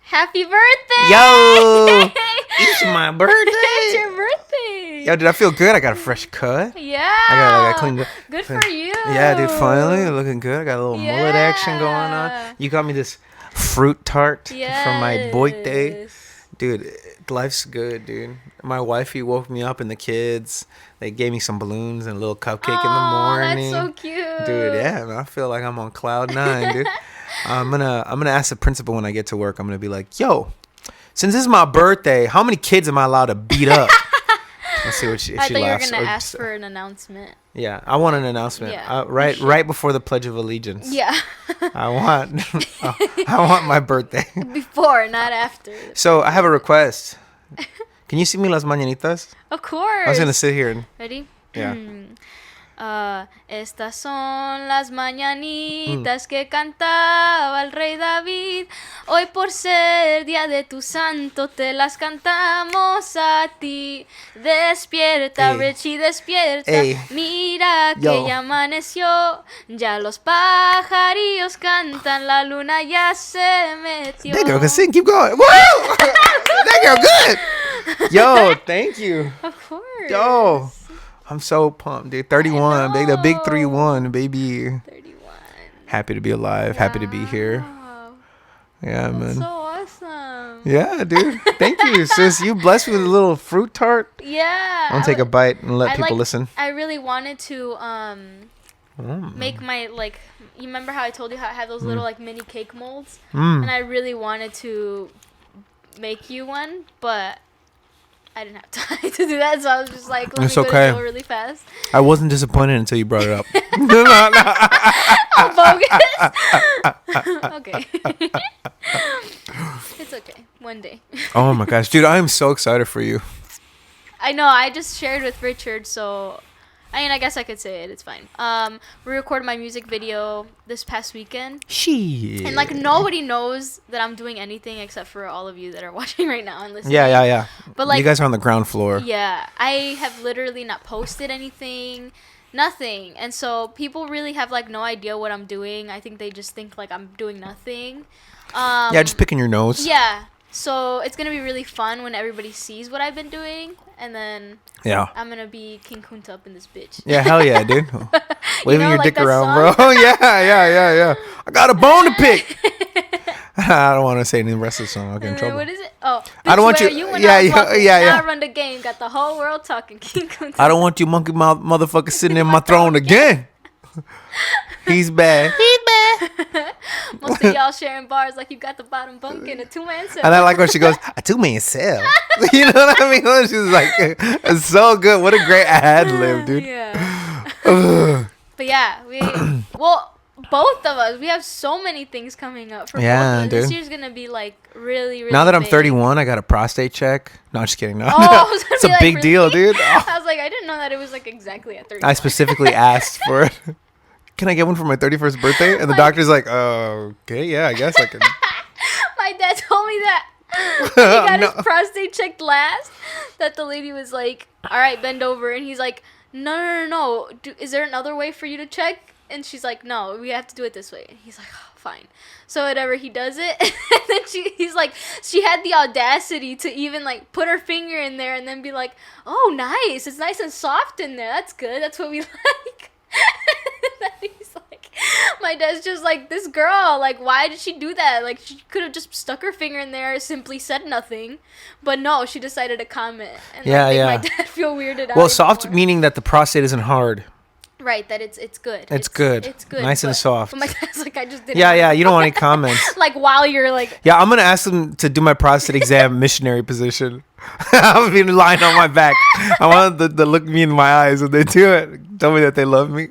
Happy birthday! Yo! It's my birthday! It's your birthday! Yo, dude, I feel good. I got a fresh cut. Yeah! I cleaned up. Good for you! Yeah, dude, finally looking good. I got a little mullet action going on. You got me this fruit tart for my birthday. Dude, life's good, dude. My wifey woke me up and the kids, they gave me some balloons and a little cupcake in the morning. That's so cute. Dude, yeah, man, I feel like I'm on cloud 9, dude. I'm gonna ask the principal when I get to work. I'm gonna be like, yo, since this is my birthday, how many kids am I allowed to beat up? Let's see what she I thought you were laughs. gonna ask for an announcement. Yeah, I want an announcement. Yeah, right before the Pledge of Allegiance. Yeah. I want my birthday. Before, not after. So I have a request. Can you sing me Las Mañanitas? Of course. I was gonna sit here and. Ready? Yeah. Estas son las mañanitas que cantaba el rey David. Hoy por ser día de tu santo te las cantamos a ti. Despierta, Richie, despierta. Mira que ya amaneció. Ya los pajarillos cantan, la luna ya se metió. That girl can sing. Keep going. Woo! That girl good. Yo, thank you. Of course. Yo. I'm so pumped, dude. 31, the big 3-1, baby. 31. Happy to be alive. Happy to be here. Yeah, That's man. so awesome. Yeah, dude. Thank you, sis. You blessed me with a little fruit tart. Yeah. I'm gonna take a bite and let people listen. I really wanted to make my, like, you remember how I told you how I have those little, like, mini cake molds? And I really wanted to make you one, but I didn't have time to do that, so I was just like, let me go really fast. I wasn't disappointed until you brought it up. Oh, bogus. Okay. It's okay. One day. Oh my gosh, dude, I am so excited for you. I know. I just shared with Richard, so I mean, I guess I could say it. It's fine. We recorded my music video this past weekend. Shit. And, like, nobody knows that I'm doing anything except for all of you that are watching right now and listening. Yeah. But, like, you guys are on the ground floor. Yeah. I have literally not posted anything. Nothing. And so people really have, like, no idea what I'm doing. I think they just think, like, I'm doing nothing. Yeah, just picking your nose. Yeah. So it's going to be really fun when everybody sees what I've been doing. And then I'm going to be King Kunta up in this bitch. Yeah, hell yeah, dude. Waving your like dick around, bro. Oh, yeah. I got a bone to pick. I don't want to say any rest of the song. I'll get in trouble. What is it? Oh, I don't want you. Yeah. Now I run the game. Got the whole world talking. King Kunta. I don't want you monkey mouth motherfucker sitting in my throne again. He's bad. Most of y'all sharing bars like you got the bottom bunk in a 2-man cell. And I like when she goes, a 2-man cell. You know what I mean? She's like, it's so good. What a great ad lib, dude. Yeah. But yeah, both of us, we have so many things coming up for both of us. Dude. This year's gonna be like really, really Now that I'm big. 31, I got a prostate check. No, I'm just kidding. No, it's a big deal, dude. I was like, I didn't know that it was like exactly at 31. I specifically asked for it. Can I get one for my 31st birthday? And the doctor's like, okay, yeah, I guess I can. My dad told me that he got his prostate checked last, that the lady was like, all right, bend over. And he's like, no. Is there another way for you to check? And she's like, no, we have to do it this way. And he's like, oh, fine. So whatever, he does it. And then he's like, she had the audacity to even like put her finger in there and then be like, oh, nice. It's nice and soft in there. That's good. That's what we like. He's like, my dad's just like, this girl, like, why did she do that? Like, she could have just stuck her finger in there, simply said nothing, but no, she decided to comment and make my dad feel weirded out. Well, soft meaning that the prostate isn't hard. Right, that it's good. It's good. It's good. Nice and soft. But my dad's like, I just didn't. Yeah, you don't want any comments. Like, while you're like. Yeah, I'm going to ask them to do my prostate exam missionary position. I'll be lying on my back. I want them to look me in my eyes when they do it. Tell me that they love me.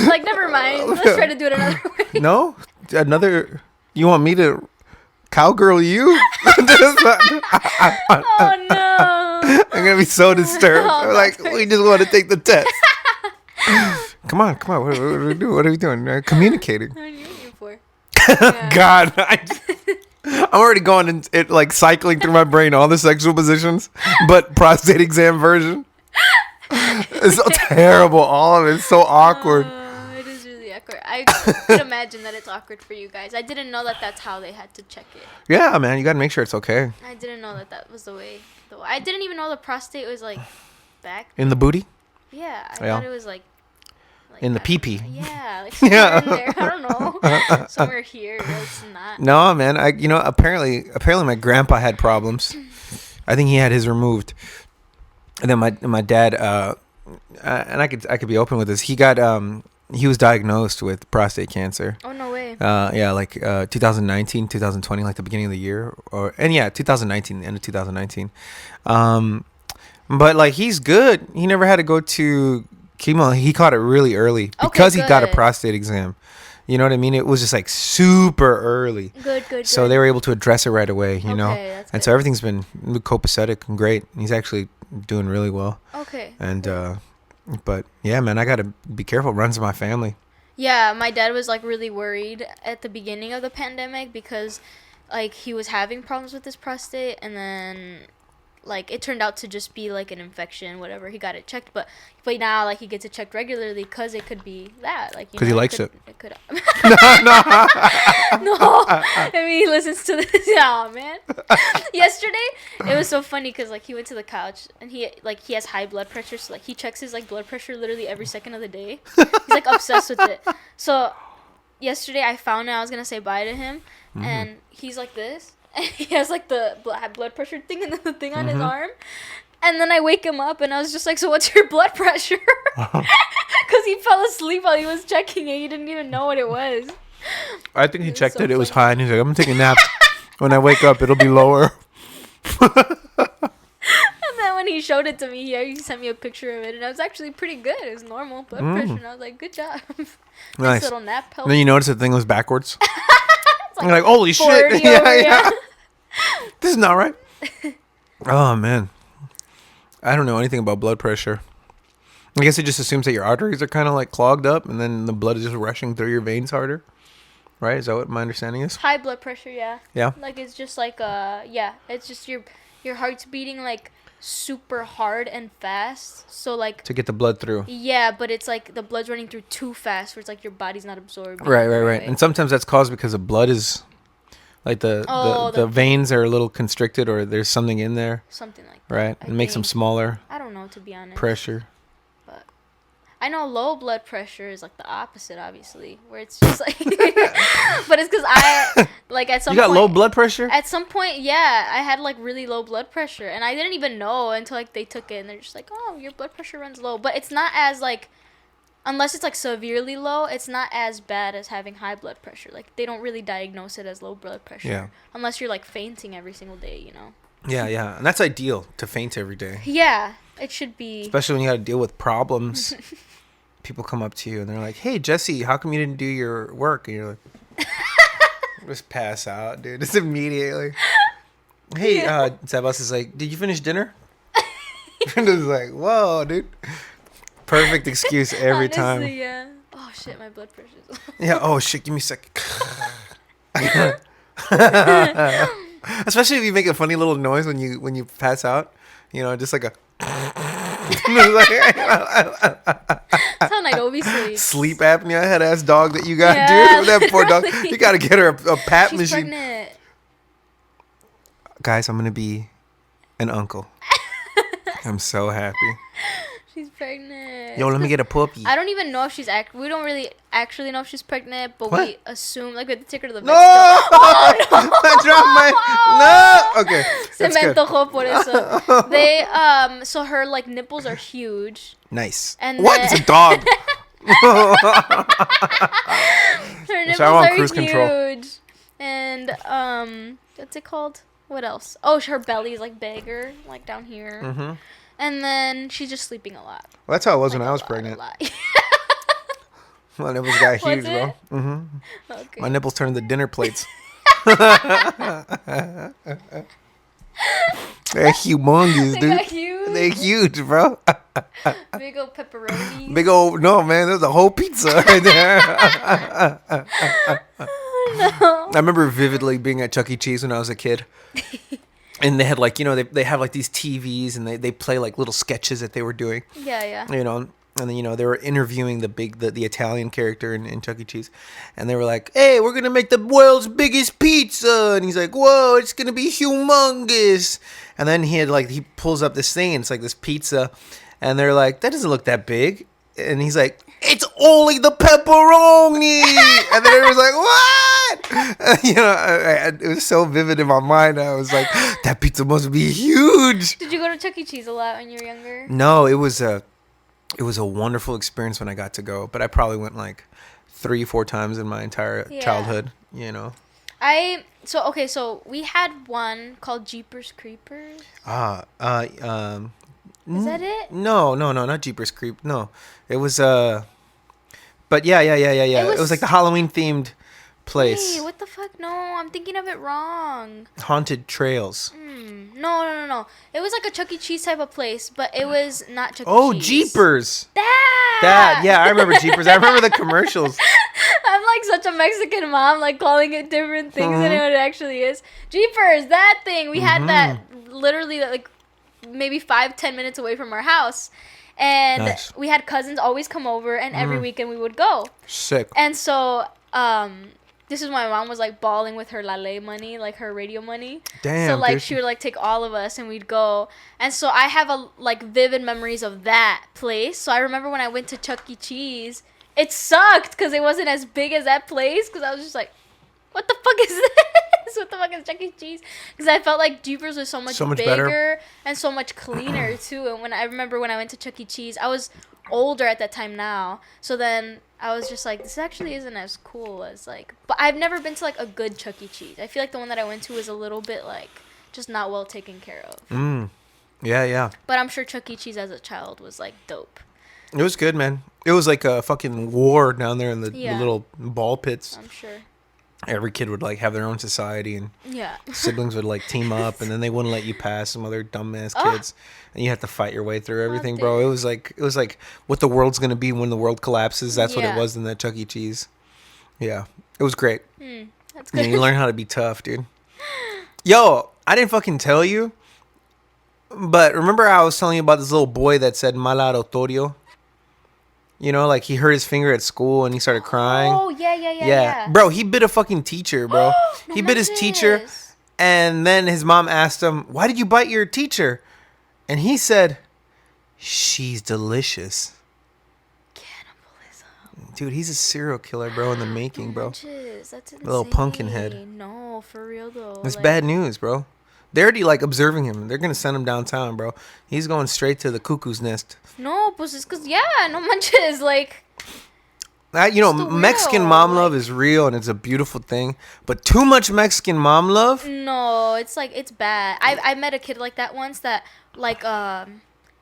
Like, never mind. Let's try to do it another way. No? You want me to cowgirl you? Oh, no. I'm going to be so disturbed. Like, we just want to take the test. Come on. What are we doing? Communicating. What are you waiting for? God, I'm already going and it like cycling through my brain all the sexual positions, but prostate exam version. It's so terrible. All of it is so awkward. It is really awkward. I could imagine that it's awkward for you guys. I didn't know that that's how they had to check it. Yeah, man, you gotta make sure it's okay. I didn't know that that was the way. I didn't even know the prostate was like back in the booty. Yeah, I thought it was like in the pee-pee. Yeah, like somewhere in there. I don't know. Somewhere here. It's not. No, man. Apparently my grandpa had problems. I think he had his removed. And then my dad, and I could be open with this. He was diagnosed with prostate cancer. Oh, no way. Yeah, like 2019, 2020, like the beginning of the year, 2019, the end of 2019. But like he's good. He never had to go to chemo. He caught it really early because he got a prostate exam. You know what I mean? It was just like super early. Good. So they were able to address it right away, you know? That's and good. So everything's been copacetic and great. He's actually doing really well. Okay. And, but yeah, man, I got to be careful. It runs in my family. Yeah, my dad was like really worried at the beginning of the pandemic because like he was having problems with his prostate and then like it turned out to just be like an infection, whatever. He got it checked, but now like he gets it checked regularly because it could be that, like because he likes it. It could. No. I mean, he listens to this. Oh man. Yesterday, it was so funny because like he went to the couch and he has high blood pressure, so like he checks his like blood pressure literally every second of the day. He's like obsessed with it. So yesterday, I found out I was gonna say bye to him, and he's like this. And he has like the blood pressure thing and then the thing on his arm. And then I wake him up and I was just like, so what's your blood pressure? Because he fell asleep while he was checking it. He didn't even know what it was. I think he checked it. It was high. And he's like, I'm going to take a nap. When I wake up, it'll be lower. And then when he showed it to me, he sent me a picture of it. And it was actually pretty good. It was normal blood pressure. And I was like, good job. Nice little nap help. And then you notice the thing was backwards. You're like, holy shit. Yeah. This is not right. Oh, man. I don't know anything about blood pressure. I guess it just assumes that your arteries are kind of like clogged up and then the blood is just rushing through your veins harder. Right? Is that what my understanding is? High blood pressure, yeah. Yeah? Like, it's just like, it's just your heart's beating like super hard and fast. So, like... To get the blood through. Yeah, but it's like the blood's running through too fast where it's like your body's not absorbed. Right. And sometimes that's caused because the blood is... Like the veins are a little constricted or there's something in there. Something like that. Right? It makes them smaller. I don't know, to be honest. Pressure. But I know low blood pressure is like the opposite, obviously. Where it's just like... But it's because I... Like at some point... You got low blood pressure? At some point, yeah. I had like really low blood pressure. And I didn't even know until like they took it. And they're just like, oh, your blood pressure runs low. But it's not as like... Unless it's like severely low, it's not as bad as having high blood pressure. Like they don't really diagnose it as low blood pressure. Yeah. Unless you're like fainting every single day, you know. Yeah. And that's ideal to faint every day. Yeah, it should be. Especially when you got to deal with problems. People come up to you and they're like, "Hey, Jesse, how come you didn't do your work?" And you're like, just pass out, dude. Just immediately. Hey, Sebas is like, "Did you finish dinner?" And it's like, "Whoa, dude." Perfect excuse every time. Yeah. Oh shit, my blood pressure's. Yeah. Oh shit, give me a second. Especially if you make a funny little noise when you pass out. You know, just like a. That's how Nairobi sleeps. Sleep apnea head ass dog that you got, dude. That poor dog. You got to get her a pap She's machine. Pregnant. Guys, I'm gonna be an uncle. I'm so happy. She's pregnant. Yo, let me get a puppy. I don't even know if she's we don't really actually know if she's pregnant, but what? we assume like we have to take her to the vet. No! Oh, no! I dropped my... No! Okay. Se me antojó por eso. They so her like nipples are huge. Nice. And what? It's a dog. Her nipples are huge. Control. And what's it called? What else? Oh, her belly's like bigger, like down here. Mm-hmm. And then she's just sleeping a lot. Well, that's how it was like when I was pregnant. My nipples got huge, bro. Mm-hmm. Okay. My nipples turned into dinner plates. They're humongous, dude. Huge. They're huge, bro. Big old pepperoni. Big old... No, man. There's a whole pizza right there. No. I remember vividly being at Chuck E. Cheese when I was a kid. And they had like, you know, they have like these TVs and they play like little sketches that they were doing. Yeah. You know, And then, you know, they were interviewing the Italian character in Chuck E. Cheese. And they were like, hey, we're going to make the world's biggest pizza. And he's like, whoa, it's going to be humongous. And then he pulls up this thing and it's like this pizza. And they're like, that doesn't look that big. And he's like, it's only the pepperoni. And then it was like, what? You know, it was so vivid in my mind. I was like, that pizza must be huge. Did you go to Chuck E. Cheese a lot when you were younger? No, it was a wonderful experience when I got to go. But I probably went like 3-4 times in my entire childhood, you know. So we had one called Jeepers Creepers. Is that it? No, not Jeepers Creep. No, it was but yeah. It was like the Halloween themed place. Hey, what the fuck? No, I'm thinking of it wrong. Haunted Trails. No. It was like a Chuck E. Cheese type of place, but it was not Chuck E. Cheese. Oh, Jeepers. That. Yeah, I remember Jeepers. I remember the commercials. I'm like such a Mexican mom, like calling it different things than what it actually is. Jeepers, that thing. We had that literally like maybe 5-10 minutes away from our house. And nice. We had cousins always come over, and every weekend we would go. Sick. And so, this is when my mom was like balling with her Lale money, like her radio money. Damn. So like she would like take all of us and we'd go. And so I have vivid memories of that place. So I remember when I went to Chuck E. Cheese, it sucked because it wasn't as big as that place. Because I was just like, what the fuck is this? What the fuck is Chuck E. Cheese? Because I felt like Jeepers was so much bigger better. And so much cleaner too. And I remember when I went to Chuck E. Cheese, I was older at that time now. So then I was just like, this actually isn't as cool as like. But I've never been to like a good Chuck E. Cheese. I feel like the one that I went to was a little bit like just not well taken care of. Yeah. But I'm sure Chuck E. Cheese as a child was like dope. It was good, man. It was like a fucking war down there in the little ball pits. I'm sure. Every kid would like have their own society, and siblings would like team up, and then they wouldn't let you pass some other dumbass kids, and you had to fight your way through everything, bro. It was like what the world's gonna be when the world collapses. That's what it was in that Chuck E. Cheese. Yeah, it was great. That's good. Yeah, you learn how to be tough, dude. Yo, I didn't fucking tell you, but remember I was telling you about this little boy that said "malautorio"? You know, like he hurt his finger at school and he started crying. Oh, yeah. Bro, he bit a fucking teacher, bro. He bit his teacher. And then his mom asked him, why did you bite your teacher? And he said, she's delicious. Cannibalism. Dude, he's a serial killer, bro, in the making, bro. That's insane. A little pumpkin head. No, for real, though. It's bad news, bro. They're already, like, observing him. They're going to send him downtown, bro. He's going straight to the cuckoo's nest. No, pues it's because, no manches, like... Mexican mom love is real, and it's a beautiful thing. But too much Mexican mom love? No, it's, like, it's bad. I met a kid like that once that, like,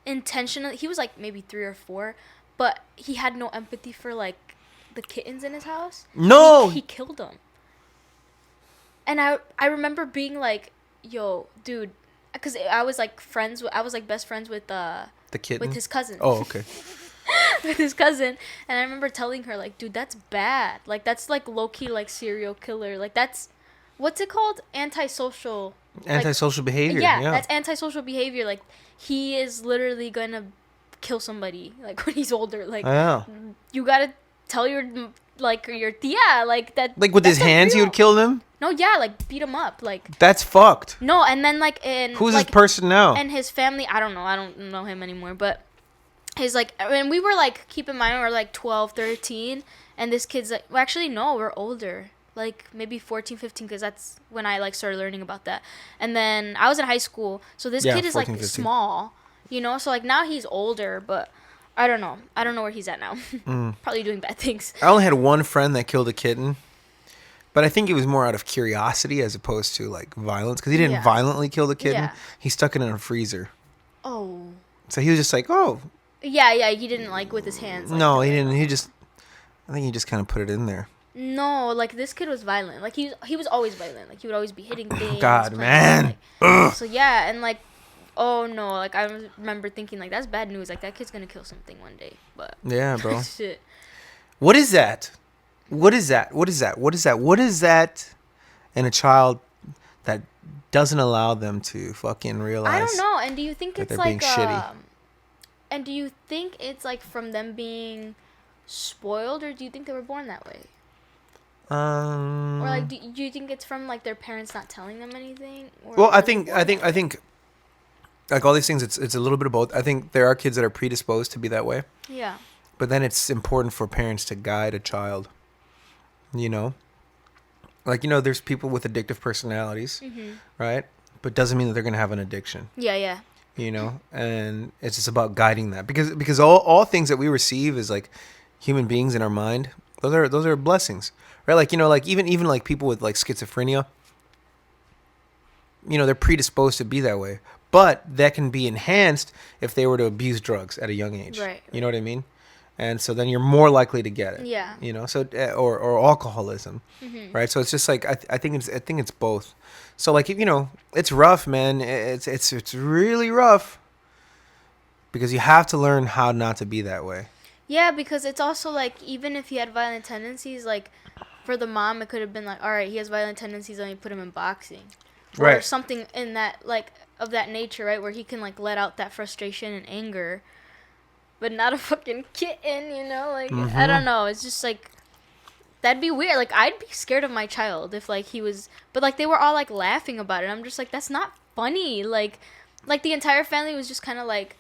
intentionally... He was, like, maybe 3 or 4, but he had no empathy for, like, the kittens in his house. No! He killed them. And I remember being, like... Yo, dude, because I was like best friends with the kitten, with his cousin. Oh, okay. With his cousin, and I remember telling her like, dude, that's bad. Like that's like low key like serial killer. Like that's what's it called? Antisocial behavior. Yeah, that's antisocial behavior. Like he is literally gonna kill somebody. Like when he's older. Like you gotta tell your tia like that. Like with his hands, he would kill them. No, yeah, like beat him up, like that's fucked. No, and then like who's this person now? And his family, I don't know him anymore, but he's like, and we were like, keep in mind we were like 12, 13, and this kid's like, well, actually no, we're older, like maybe 14, 15, because that's when I like started learning about that. And then I was in high school, so this kid is 14, like 15. Small, you know, so like now he's older, but I don't know where he's at now. Probably doing bad things. I only had one friend that killed a kitten. But I think it was more out of curiosity as opposed to, like, violence. Because he didn't violently kill the kitten. Yeah. He stuck it in a freezer. Oh. So he was just like, oh. Yeah, he didn't, like, with his hands. Like, no, he didn't. I think he just kind of put it in there. No, like, this kid was violent. Like, he was always violent. Like, he would always be hitting things. God, man. Like, so, yeah, and, like, oh, no. Like, I remember thinking, like, that's bad news. Like, that kid's going to kill something one day. But. Yeah, bro. Shit. What is that? What is that in a child that doesn't allow them to fucking realize? I don't know. And do you think it's like shitty? And do you think it's like from them being spoiled, or do you think they were born that way? Or like, do you think it's from like their parents not telling them anything? Or Well, I think like all these things, it's a little bit of both. I think there are kids that are predisposed to be that way. Yeah. But then it's important for parents to guide a child. You know, like there's people with addictive personalities, right? But doesn't mean that they're gonna have an addiction. Yeah, yeah. And it's just about guiding that because all things that we receive as like human beings in our mind, those are blessings, right? Like like even like people with like schizophrenia, they're predisposed to be that way, but that can be enhanced if they were to abuse drugs at a young age. Right. You know what I mean? And so then you're more likely to get it. Yeah. So or alcoholism, right? So it's just like I think it's both. So like it's rough, man. It's really rough because you have to learn how not to be that way. Yeah, because it's also like even if he had violent tendencies, like for the mom, it could have been like, all right, he has violent tendencies, let me put him in boxing, or something in that like of that nature, right, where he can like let out that frustration and anger. But not a fucking kitten, like, I don't know. It's just, like, that'd be weird. Like, I'd be scared of my child if, like, he was, but, like, they were all, like, laughing about it. I'm just, like, that's not funny. Like, the entire family was just kind of, like,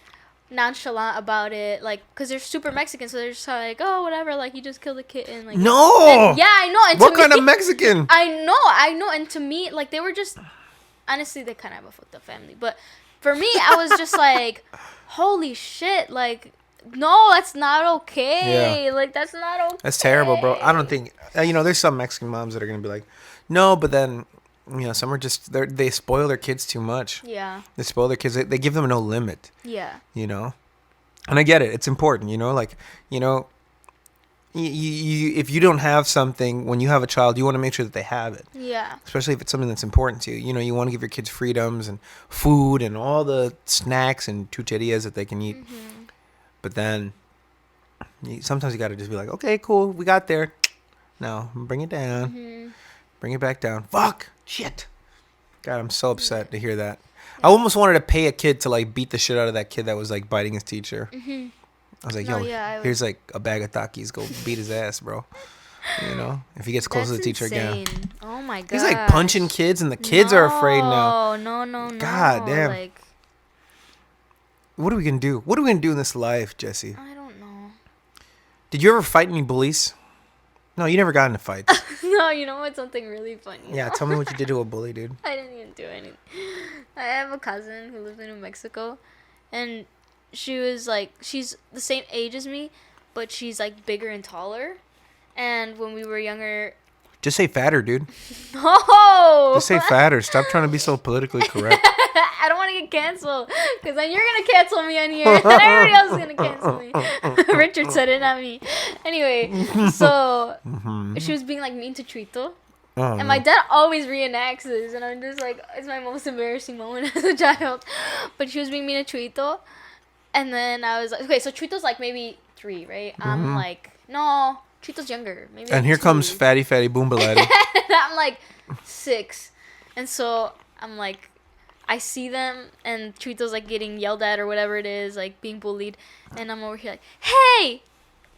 nonchalant about it. Like, because they're super Mexican, so they're just kind of like, oh, whatever. Like, you just killed a kitten. Like, no! And, yeah, I know. And what kind of Mexican? I know. And to me, like, they were just, honestly, they kind of have a fucked up family. But for me, I was just, like, holy shit, like, no, that's not okay. Yeah. Like, that's not okay. That's terrible, bro. I don't think, there's some Mexican moms that are going to be like, no, but then, some are just, they spoil their kids too much. Yeah. They spoil their kids. They give them no limit. Yeah. And I get it. It's important, like, if you don't have something, when you have a child, you want to make sure that they have it. Yeah. Especially if it's something that's important to you. You want to give your kids freedoms and food and all the snacks and chucherias that they can eat. But then sometimes you got to just be like, okay, cool, we got there. Now bring it down. Bring it back down. Fuck. Shit. God, I'm so upset to hear that. I almost wanted to pay a kid to like beat the shit out of that kid that was like biting his teacher. I was like, here's like a bag of Takis. Go beat his ass, bro. If he gets close to the teacher again. Oh my god. He's like punching kids and the kids are afraid now. No. God damn. Like, what are we going to do? What are we going to do in this life, Jesse? I don't know. Did you ever fight any bullies? No, you never got into fights. No, you know what's something really funny? Yeah, tell me what you did to a bully, dude. I didn't even do anything. I have a cousin who lives in New Mexico, and she was like, she's the same age as me, but she's like bigger and taller. And when we were younger... Just say fatter, dude. No! Just say fatter. Stop trying to be so politically correct. I don't want to get canceled, because then you're going to cancel me on here, and everybody else is going to cancel me. Richard said it, not me. Anyway, so she was being like mean to Trito. And my dad always reenacts this, and I'm just like, it's my most embarrassing moment as a child. But she was being mean to Trito, and then I was like, okay, so Trito's like maybe 3, right? I'm like, no, Trito's younger. Maybe and like here 2. comes Fatty Boombalatti. And I'm like 6. And so I'm like, I see them, and Trito's like getting yelled at or whatever it is, like being bullied. And I'm over here like, hey,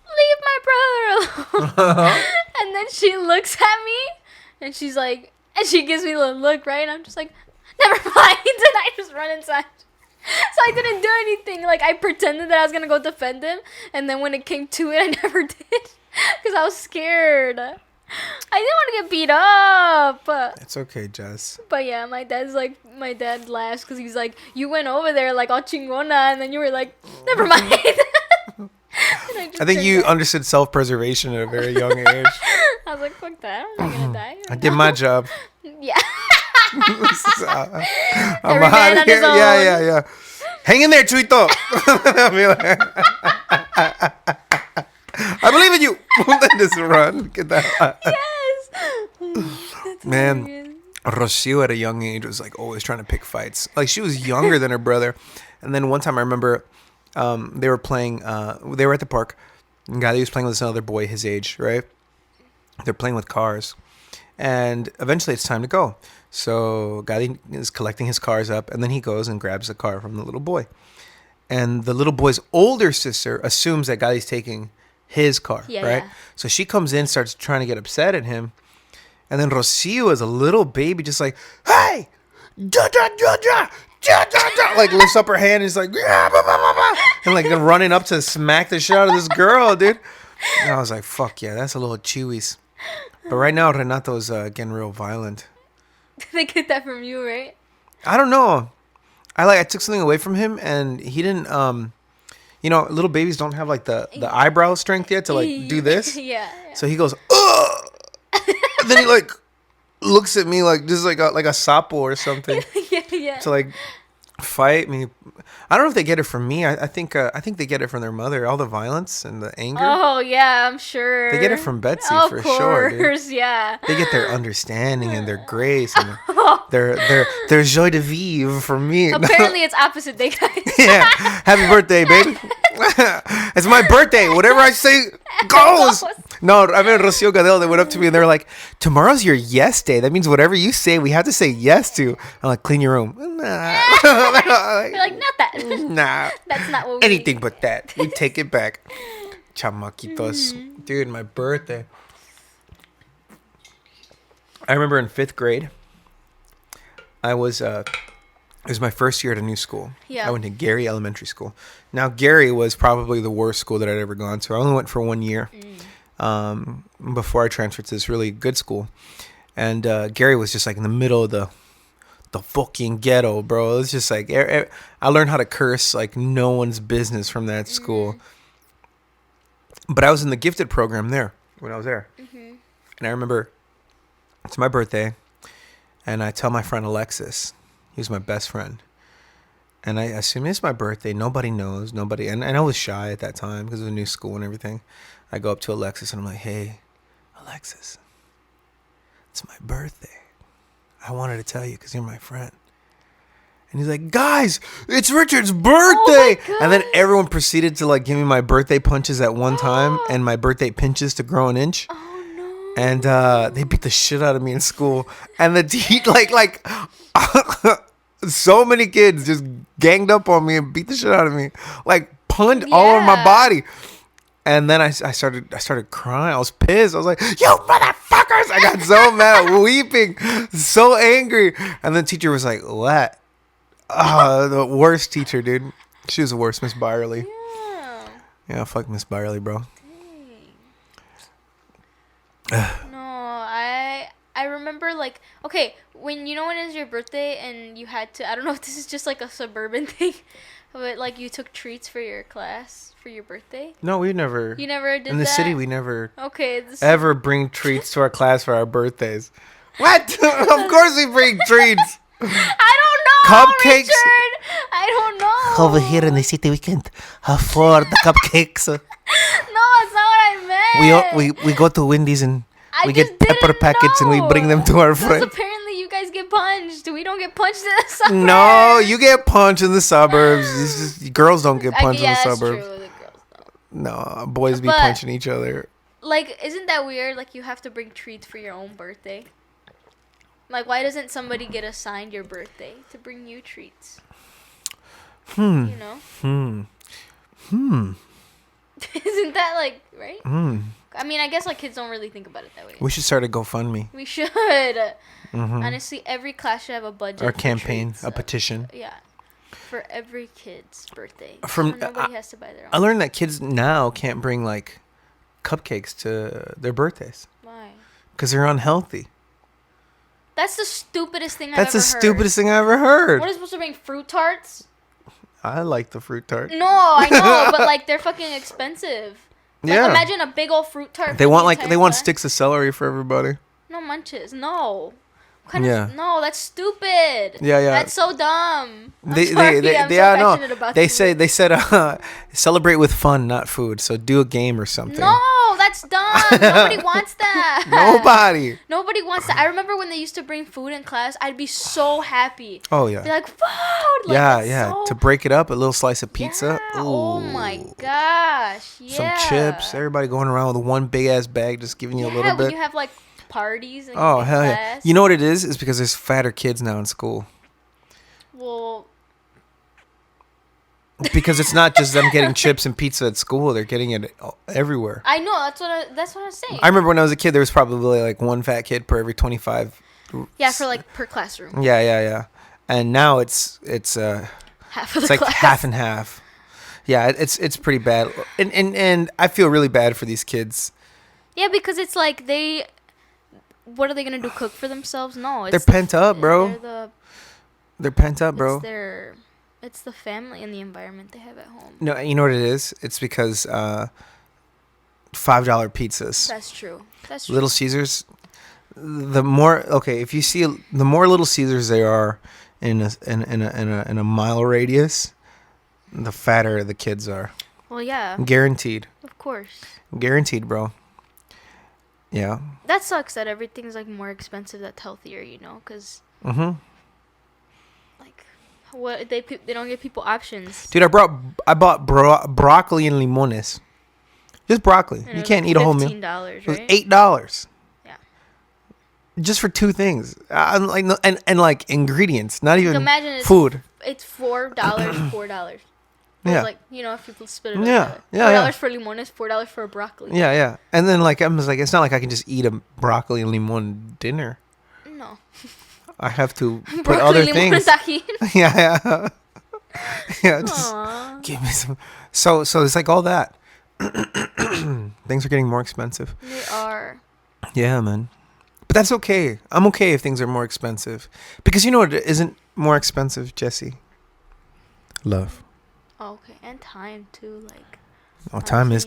leave my brother alone. And then she looks at me, and she's like, and she gives me a little look, right? And I'm just like, never mind. And I just run inside. So I didn't do anything. Like, I pretended that I was going to go defend him. And then when it came to it, I never did. Because I was scared. I didn't want to get beat up. It's okay, Jess. But yeah, my dad laughs because he's like, you went over there like all chingona. And then you were like, never mind. I think you understood self-preservation at a very young age. I was like, fuck that. I'm not going to die. I did my job. Yeah. I'm out of here. Yeah. Hang in there, Chuito. I believe in you. Just run. Get that. Yes. Man, Rocio at a young age was like always trying to pick fights. Like she was younger than her brother. And then one time I remember they were playing, they were at the park. And Gali was playing with this other boy his age, right? They're playing with cars. And eventually it's time to go. So Gali is collecting his cars up, and then he goes and grabs the car from the little boy. and the little boy's older sister assumes that Gali's taking his car, right? Yeah. So she comes in, starts trying to get upset at him, and then Rocio is a little baby, just like, hey, da da da da. Like lifts up her hand and is like, and like running up to smack the shit out of this girl, dude. And I was like, fuck yeah, that's a little chewies. But right now Renato's getting real violent. They get that from you, right? I don't know. I took something away from him, and he didn't. Little babies don't have like the eyebrow strength yet to like do this. Yeah. So he goes, ugh. And then he like looks at me like just like a sapo or something. Yeah. To like fight me. I don't know if they get it from me. I think they get it from their mother. All the violence and the anger. Oh yeah, I'm sure. They get it from Betsy for sure. Of course, yeah. They get their understanding and their grace and their joie de vivre from me. Apparently, it's opposite day, guys. Yeah. Happy birthday, baby. It's my birthday. Whatever I say goes. No, I mean Rocio Gadel. They went up to me and they were like, "Tomorrow's your yes day. That means whatever you say, we have to say yes to." I'm like, "Clean your room." Nah. You're like, not that. Nah. That's not what we anything need. But that. We take it back. Chamaquitos. Dude, my birthday. I remember in 5th grade, it was my first year at a new school. Yeah. I went to Gary Elementary School. Now, Gary was probably the worst school that I'd ever gone to. I only went for 1 year before I transferred to this really good school. And Gary was just like in the middle of the fucking ghetto, bro. It was just like, I learned how to curse like no one's business from that school. But I was in the gifted program there when I was there. And I remember it's my birthday, and I tell my friend Alexis, he was my best friend, and I assume it's my birthday. Nobody knows. Nobody. And I was shy at that time because it was a new school and everything. I go up to Alexis, and I'm like, hey, Alexis, it's my birthday. I wanted to tell you because you're my friend. And he's like, guys, it's Richard's birthday. Oh, and then everyone proceeded to like give me my birthday punches at one time and my birthday pinches to grow an inch. Oh, no. And they beat the shit out of me in school. And like so many kids just ganged up on me and beat the shit out of me. Like punched all over my body. And then I started crying. I was pissed. I was like, you motherfuckers. I got so mad, weeping, so angry. And the teacher was like, what? The worst teacher, dude. She was the worst, Miss Byerly. Yeah, fuck Miss Byerly, bro. No, I remember like, okay, when is your birthday and you had to, I don't know if this is just like a suburban thing, but like you took treats for your class for your birthday. No, we never. You never did that? In the city, we never ever bring treats to our class for our birthdays. What? Of course we bring treats. I don't know, cupcakes. Richard. I don't know. Over here in the city, we can't afford the cupcakes. No, it's not what I meant. We go to Wendy's and we get pepper packets and we bring them to our friends. Apparently, you guys get punched. We don't get punched in the suburbs. No, you get punched in the suburbs. Girls don't get punched in the suburbs. True. The girls don't. No, boys be punching each other. Like, isn't that weird? Like, you have to bring treats for your own birthday. Like, why doesn't somebody get assigned your birthday to bring you treats? You know? Isn't that, like, right? I mean, I guess, like, kids don't really think about it that way. We should start a GoFundMe. We should. Honestly, every class should have a budget. Or a campaign, treats, a petition. Yeah. For every kid's birthday. So nobody has to buy their own. I learned that kids now can't bring, like, cupcakes to their birthdays. Why? Because they're unhealthy. That's the stupidest thing I've ever heard. That's the stupidest thing I ever heard. What is supposed to bring? Fruit tarts? I like the fruit tart. No, I know, but like they're fucking expensive. Like, yeah. Imagine a big old fruit tart. They want sticks of celery for everybody. No munches. No. No, that's stupid. Yeah. That's so dumb. They said celebrate with fun, not food. So do a game or something. No, that's dumb. Nobody wants that. Nobody wants that. I remember when they used to bring food in class, I'd be so happy. Oh yeah. Be like, food. Like, yeah. To break it up, a little slice of pizza. Yeah. Oh my gosh. Yeah. Some chips. Everybody going around with one big ass bag, just giving you a little bit. When you have like parties. And hell yeah! You know what it is? It's because there's fatter kids now in school. Well, I mean, I guess like kids don't really think about it that way. What is supposed to bring fruit tarts? I like the fruit tart. No, You know what it is? It's because there's fatter kids now in school. Because it's not just them getting chips and pizza at school; they're getting it everywhere. I know. That's what I'm saying. I remember when I was a kid, there was probably like one fat kid per every 25. Yeah, for like per classroom. Yeah. And now it's Half of it's the like class. half and half. Yeah, it's pretty bad, and I feel really bad for these kids. Yeah, because it's like what are they gonna do? Cook for themselves? No, They're pent up, bro. They're pent up, bro. It's the family and the environment they have at home. No, you know what it is? It's because $5 pizzas. That's true. Little Caesars. The more if you see the more Little Caesars there are in a mile radius, the fatter the kids are. Well, yeah. Guaranteed. Of course. Guaranteed, bro. Yeah. That sucks that everything's like more expensive. That's healthier, because. Like, what they don't give people options. Dude, I bought broccoli and limones. Just broccoli. You can't eat a whole meal. $15, It was right? $8. Yeah. Just for two things. And like ingredients, not even Imagine food. It's $4, $4. Yeah. Like, if people split it up. Yeah. $4 for limones, $4 for a broccoli. Yeah. And then like I'm just like, it's not like I can just eat a broccoli and limon dinner. No. I have to put other things. Yeah. Just Aww. give me some. So it's like all that. Things are getting more expensive. They are. Yeah, man. But that's okay. I'm okay if things are more expensive. Because you know what isn't more expensive, Jesse? Love. Oh, okay. And time, too. Like. Oh, time is...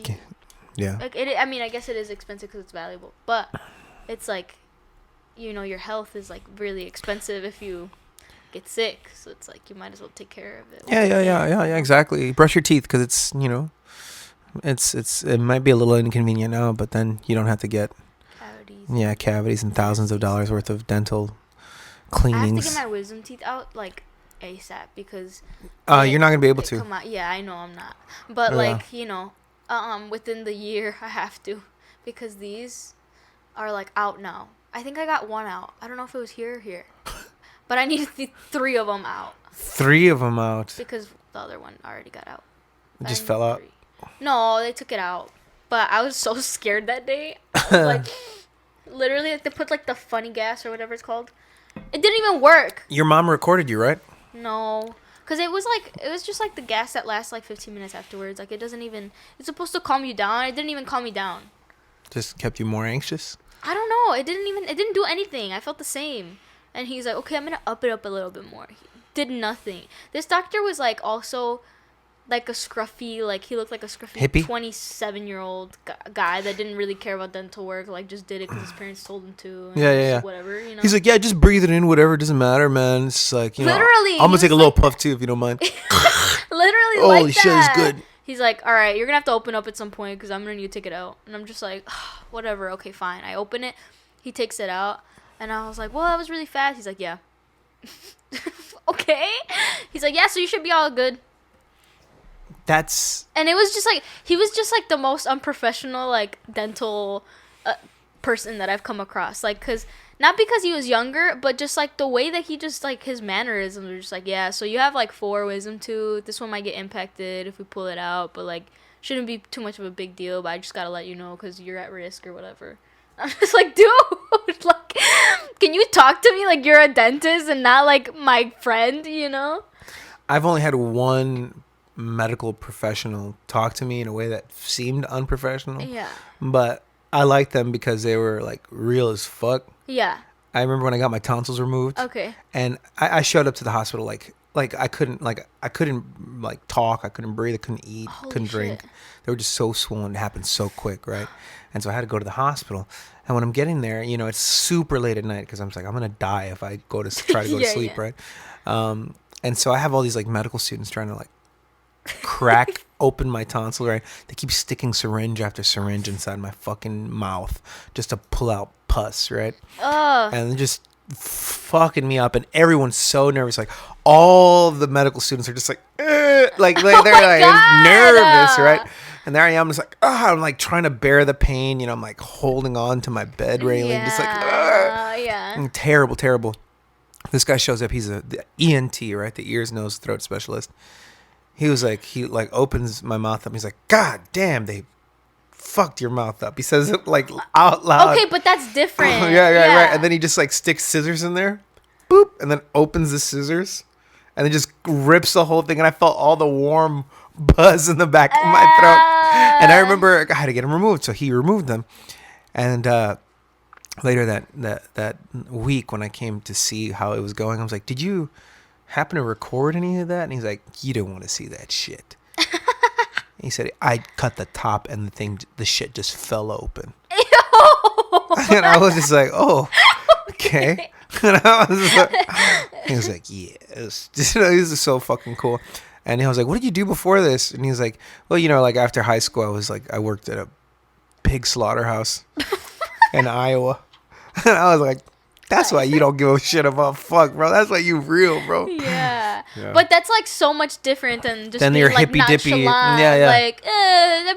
Yeah. Like, I guess it is expensive because it's valuable. But it's like, your health is, like, really expensive if you get sick. So it's like, you might as well take care of it. Yeah, exactly. Brush your teeth because it's, it might be a little inconvenient now, but then you don't have to get... Cavities. Yeah, cavities and thousands of dollars worth of dental cleanings. I have to get my wisdom teeth out, like, ASAP because... you're not going to be able to. Come out. Yeah, I know I'm not. But, within the year, I have to. Because these are, like, out now. I think I got one out. I don't know if it was here or here. But I need 3 of them out. 3 of them out. Because the other one already got out. It just fell out? 3. No, they took it out. But I was so scared that day. I was like, literally, like, they put, like, the funny gas or whatever it's called. It didn't even work. Your mom recorded you, right? No. Because it was just, like, the gas that lasts, like, 15 minutes afterwards. Like, it's supposed to calm you down. It didn't even calm me down. Just kept you more anxious? I don't know. It didn't do anything. I felt the same. And he's like, okay, I'm going to up it up a little bit more. He did nothing. This doctor was, like, also... like a scruffy, like he looked like a scruffy hippie? 27-year-old guy that didn't really care about dental work, like just did it because his parents told him to. Yeah. Whatever, He's like, yeah, just breathe it in, whatever, it doesn't matter, man. It's like, literally, I'm gonna take a little puff too, if you don't mind. Literally, holy like shit, that. it's good. He's like, all right, you're gonna have to open up at some point because I'm gonna need to take it out. And I'm just like, whatever, okay, fine. I open it, he takes it out, and I was like, well, that was really fast. He's like, yeah. Okay. He's like, yeah, so you should be all good. And it was just like he was just like the most unprofessional like dental person that I've come across, like not because he was younger, but just like the way that he just like his mannerisms were just like, yeah, so you have like 4 wisdom tooth, this one might get impacted if we pull it out, but like shouldn't be too much of a big deal, but I just gotta let you know because you're at risk or whatever. I'm just like, dude, like, can you talk to me like you're a dentist and not like my friend, I've only had one medical professional talk to me in a way that seemed unprofessional. Yeah. But I liked them because they were like real as fuck. Yeah. I remember when I got my tonsils removed. Okay. And I showed up to the hospital like I couldn't like talk, I couldn't breathe, I couldn't eat, couldn't drink. They were just so swollen. It happened so quick, right? And so I had to go to the hospital. And when I'm getting there, it's super late at night because I'm like, I'm gonna die if I go to try to go to sleep, right? And so I have all these like medical students trying to like crack open my tonsil, right? They keep sticking syringe after syringe inside my fucking mouth just to pull out pus, right? And they're just fucking me up, and everyone's so nervous. Like all the medical students are just like they're like nervous, right? And there I am, just like I'm like trying to bear the pain, I'm like holding on to my bed railing, just like and terrible. This guy shows up. He's the ENT, right? The ears, nose, throat specialist. He was like, he like opens my mouth up. He's like, God damn, they fucked your mouth up. He says it like out loud. Okay, but that's different. Yeah. Right. And then he just like sticks scissors in there, boop, and then opens the scissors, and then just rips the whole thing. And I felt all the warm buzz in the back of my throat. And I remember I had to get them removed, so he removed them. And later that week, when I came to see how it was going, I was like, "Did you happen to record any of that?" And he's like, "You don't want to see that shit." He said, "I cut the top and the shit just fell open." And I was just like, "Oh, okay." And I was like, he was like, "Yeah." It was just, this is so fucking cool. And I was like, "What did you do before this?" And he was like, "Well, like after high school, I worked at a pig slaughterhouse in Iowa." And I was like, "That's why you don't give a shit about fuck, bro. That's why you real, bro." Yeah. But that's like so much different than just being your like hippy dippy. nonchalant. Yeah. Like,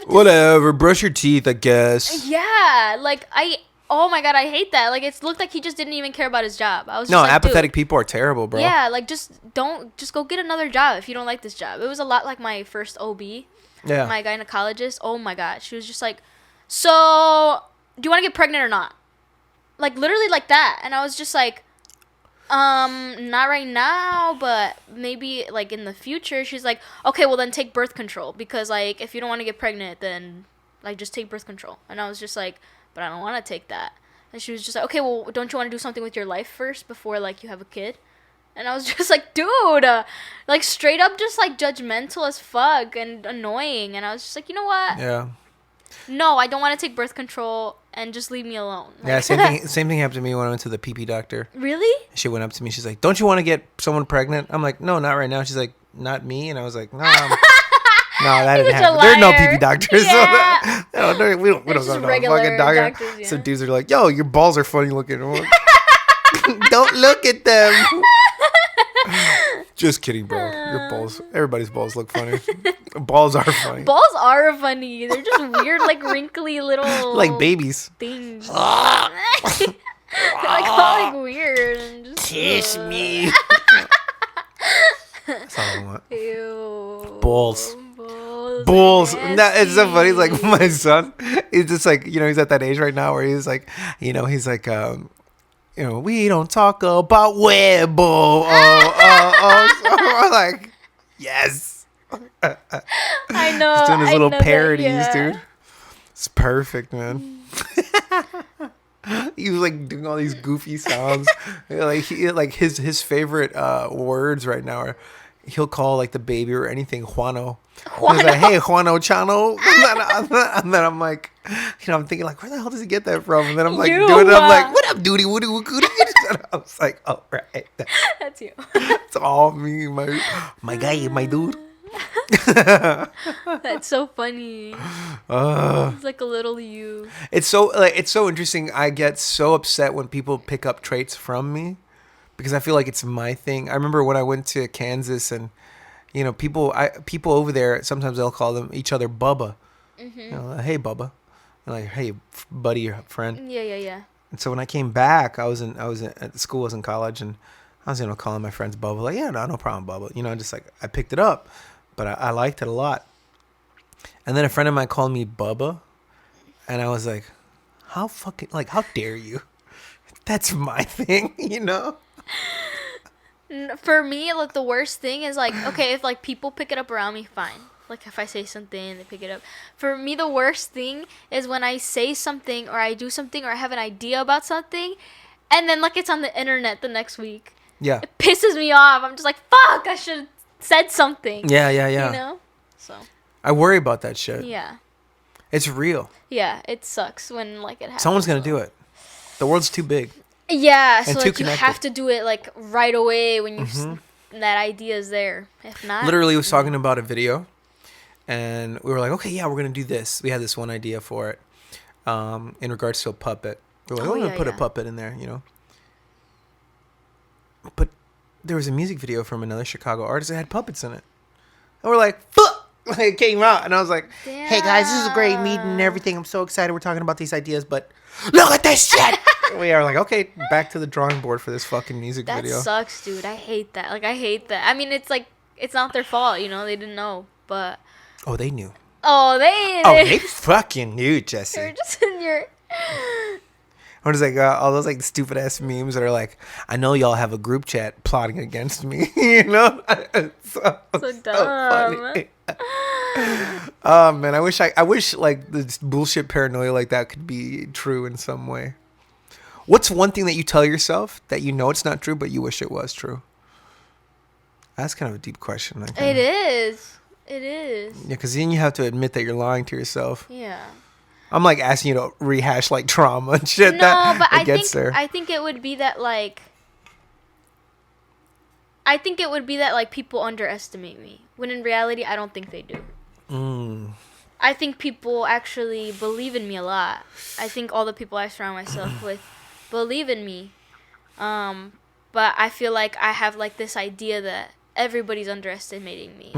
whatever. Brush your teeth, I guess. Yeah. Like oh my God, I hate that. Like it looked like he just didn't even care about his job. I was just no, like, apathetic people are terrible, bro. Yeah, like just go get another job if you don't like this job. It was a lot like my first OB. Yeah. My gynecologist. Oh my God, she was just like, "So, do you want to get pregnant or not?" Like literally like that. And I was just like, not right now, but maybe like in the future. She's like, "Okay, well then take birth control, because like if you don't want to get pregnant, then like just take birth control." And I was just like, "But I don't want to take that." And she was just like, "Okay, well don't you want to do something with your life first before like you have a kid?" And I was just like, dude, like straight up just like judgmental as fuck and annoying. And I was just like, you know what? Yeah. No, I don't want to take birth control, and just leave me alone. Like, Yeah, same thing happened to me when I went to the pee doctor. Really? She went up to me. She's like, "Don't you want to get someone pregnant?" I'm like, "No, not right now." She's like, "Not me." And I was like, "No, that didn't happen. There's no pee doctors." Yeah. So we don't go to no fucking doctor. Doctors, yeah. So dudes are like, "Yo, your balls are funny looking." I'm like, "Don't look at them." Just kidding, bro. Your balls. Everybody's balls look funny. Balls are funny. Balls are funny. They're just weird, like wrinkly little like babies. things. They're like all like weird. And just, Kiss me. That's all I want. Ew. Balls. Balls. That it's so funny. Like my son, he's just like, he's at that age right now where he's like, he's like, we don't talk about Weibo. So I'm like, yes. I know. He's doing his little parodies, yeah. dude. It's perfect, man. He was like doing all these goofy sounds. Like his favorite words right now are, he'll call like the baby or anything Juano. He's like, "Hey, Juano Chano." And then I'm like, I'm thinking like, where the hell does he get that from? And then I'm like doing it. I'm like, "What up, duty, woody, woody?" And I was like, "Oh, right." That's you. It's all me, my guy, my dude. That's so funny. It's like a little you. It's so interesting. I get so upset when people pick up traits from me, because I feel like it's my thing. I remember when I went to Kansas, and people over there, sometimes they'll call each other Bubba. Mm-hmm. Hey Bubba, and like, hey buddy or friend. Yeah. And so when I came back, I was at school, I was in college, and I was calling my friends Bubba. Like, yeah, no problem, Bubba. Just like I picked it up, but I liked it a lot. And then a friend of mine called me Bubba, and I was like, how dare you? That's my thing, For me, like the worst thing is like, okay, if like people pick it up around me, fine. Like if I say something, they pick it up. For me, the worst thing is when I say something or I do something or I have an idea about something, and then like it's on the internet the next week. Yeah. It pisses me off. I'm just like, fuck, I should have said something. Yeah. So. I worry about that shit. Yeah. It's real. Yeah, it sucks when like it happens. Someone's gonna do it. The world's too big. Yeah, so and like too you have to do it like right away when you that idea is there. If not, literally was talking about a video, and we were like, okay, yeah, we're gonna do this. We had this one idea for it, in regards to a puppet. We're like, we're gonna put a puppet in there, But there was a music video from another Chicago artist that had puppets in it, and we're like, fuck. Like, it came out, and I was like, damn. Hey guys, this is a great meeting and everything. I'm so excited. We're talking about these ideas, but look at this shit. We are like, okay, back to the drawing board for this fucking music video. That sucks, dude. I hate that. Like, I hate that. I mean, it's like it's not their fault, you know, they didn't know, but. Oh, they knew. Oh, they fucking knew, Jesse. They're just in your. What is like all those like stupid ass memes that are like, I know y'all have a group chat plotting against me, you know? so dumb. Funny. Oh man, I wish like this bullshit paranoia like that could be true in some way. What's one thing that you tell yourself that you know it's not true, but you wish it was true? That's kind of a deep question. It is. It is. Yeah, because then you have to admit that you're lying to yourself. Yeah. I'm like asking you to rehash like trauma and shit. No, but I think it would be that like. I think it would be that like people underestimate me, when in reality I don't think they do. I think people actually believe in me a lot. I think all the people I surround myself with believe in me. But I feel like I have like this idea that everybody's underestimating me.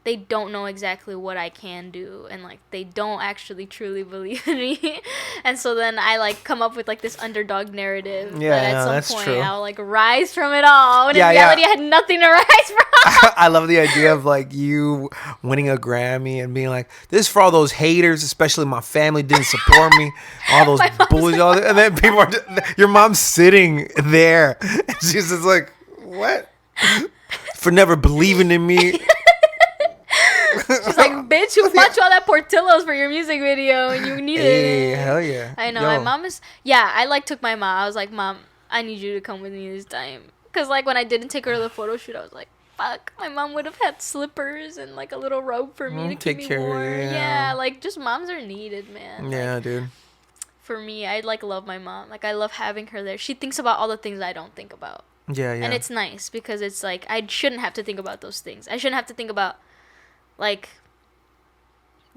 They don't know exactly what I can do, and like they don't actually truly believe in me. And so then I like come up with like this underdog narrative that at some point true. I'll like rise from it all, when in reality I had nothing to rise from. I love the idea of like you winning a Grammy and being like, this is for all those haters, especially my family didn't support me, all those bullies, and then people are your mom's sitting there and she's just like, what? For never believing in me. She's like, bitch, who bought you all that Portillo's for your music video and you needed it? Hell yeah. I know. My mom is... Yeah, I like took my mom. I was like, Mom, I need you to come with me this time. Because like when I didn't take her to the photo shoot, I was like, fuck. My mom would have had slippers and like a little robe for me to keep me warm. Yeah, like just moms are needed, man. Yeah, like, dude. For me, I like love my mom. Like I love having her there. She thinks about all the things I don't think about. Yeah. And it's nice because it's like I shouldn't have to think about those things. I shouldn't have to think about like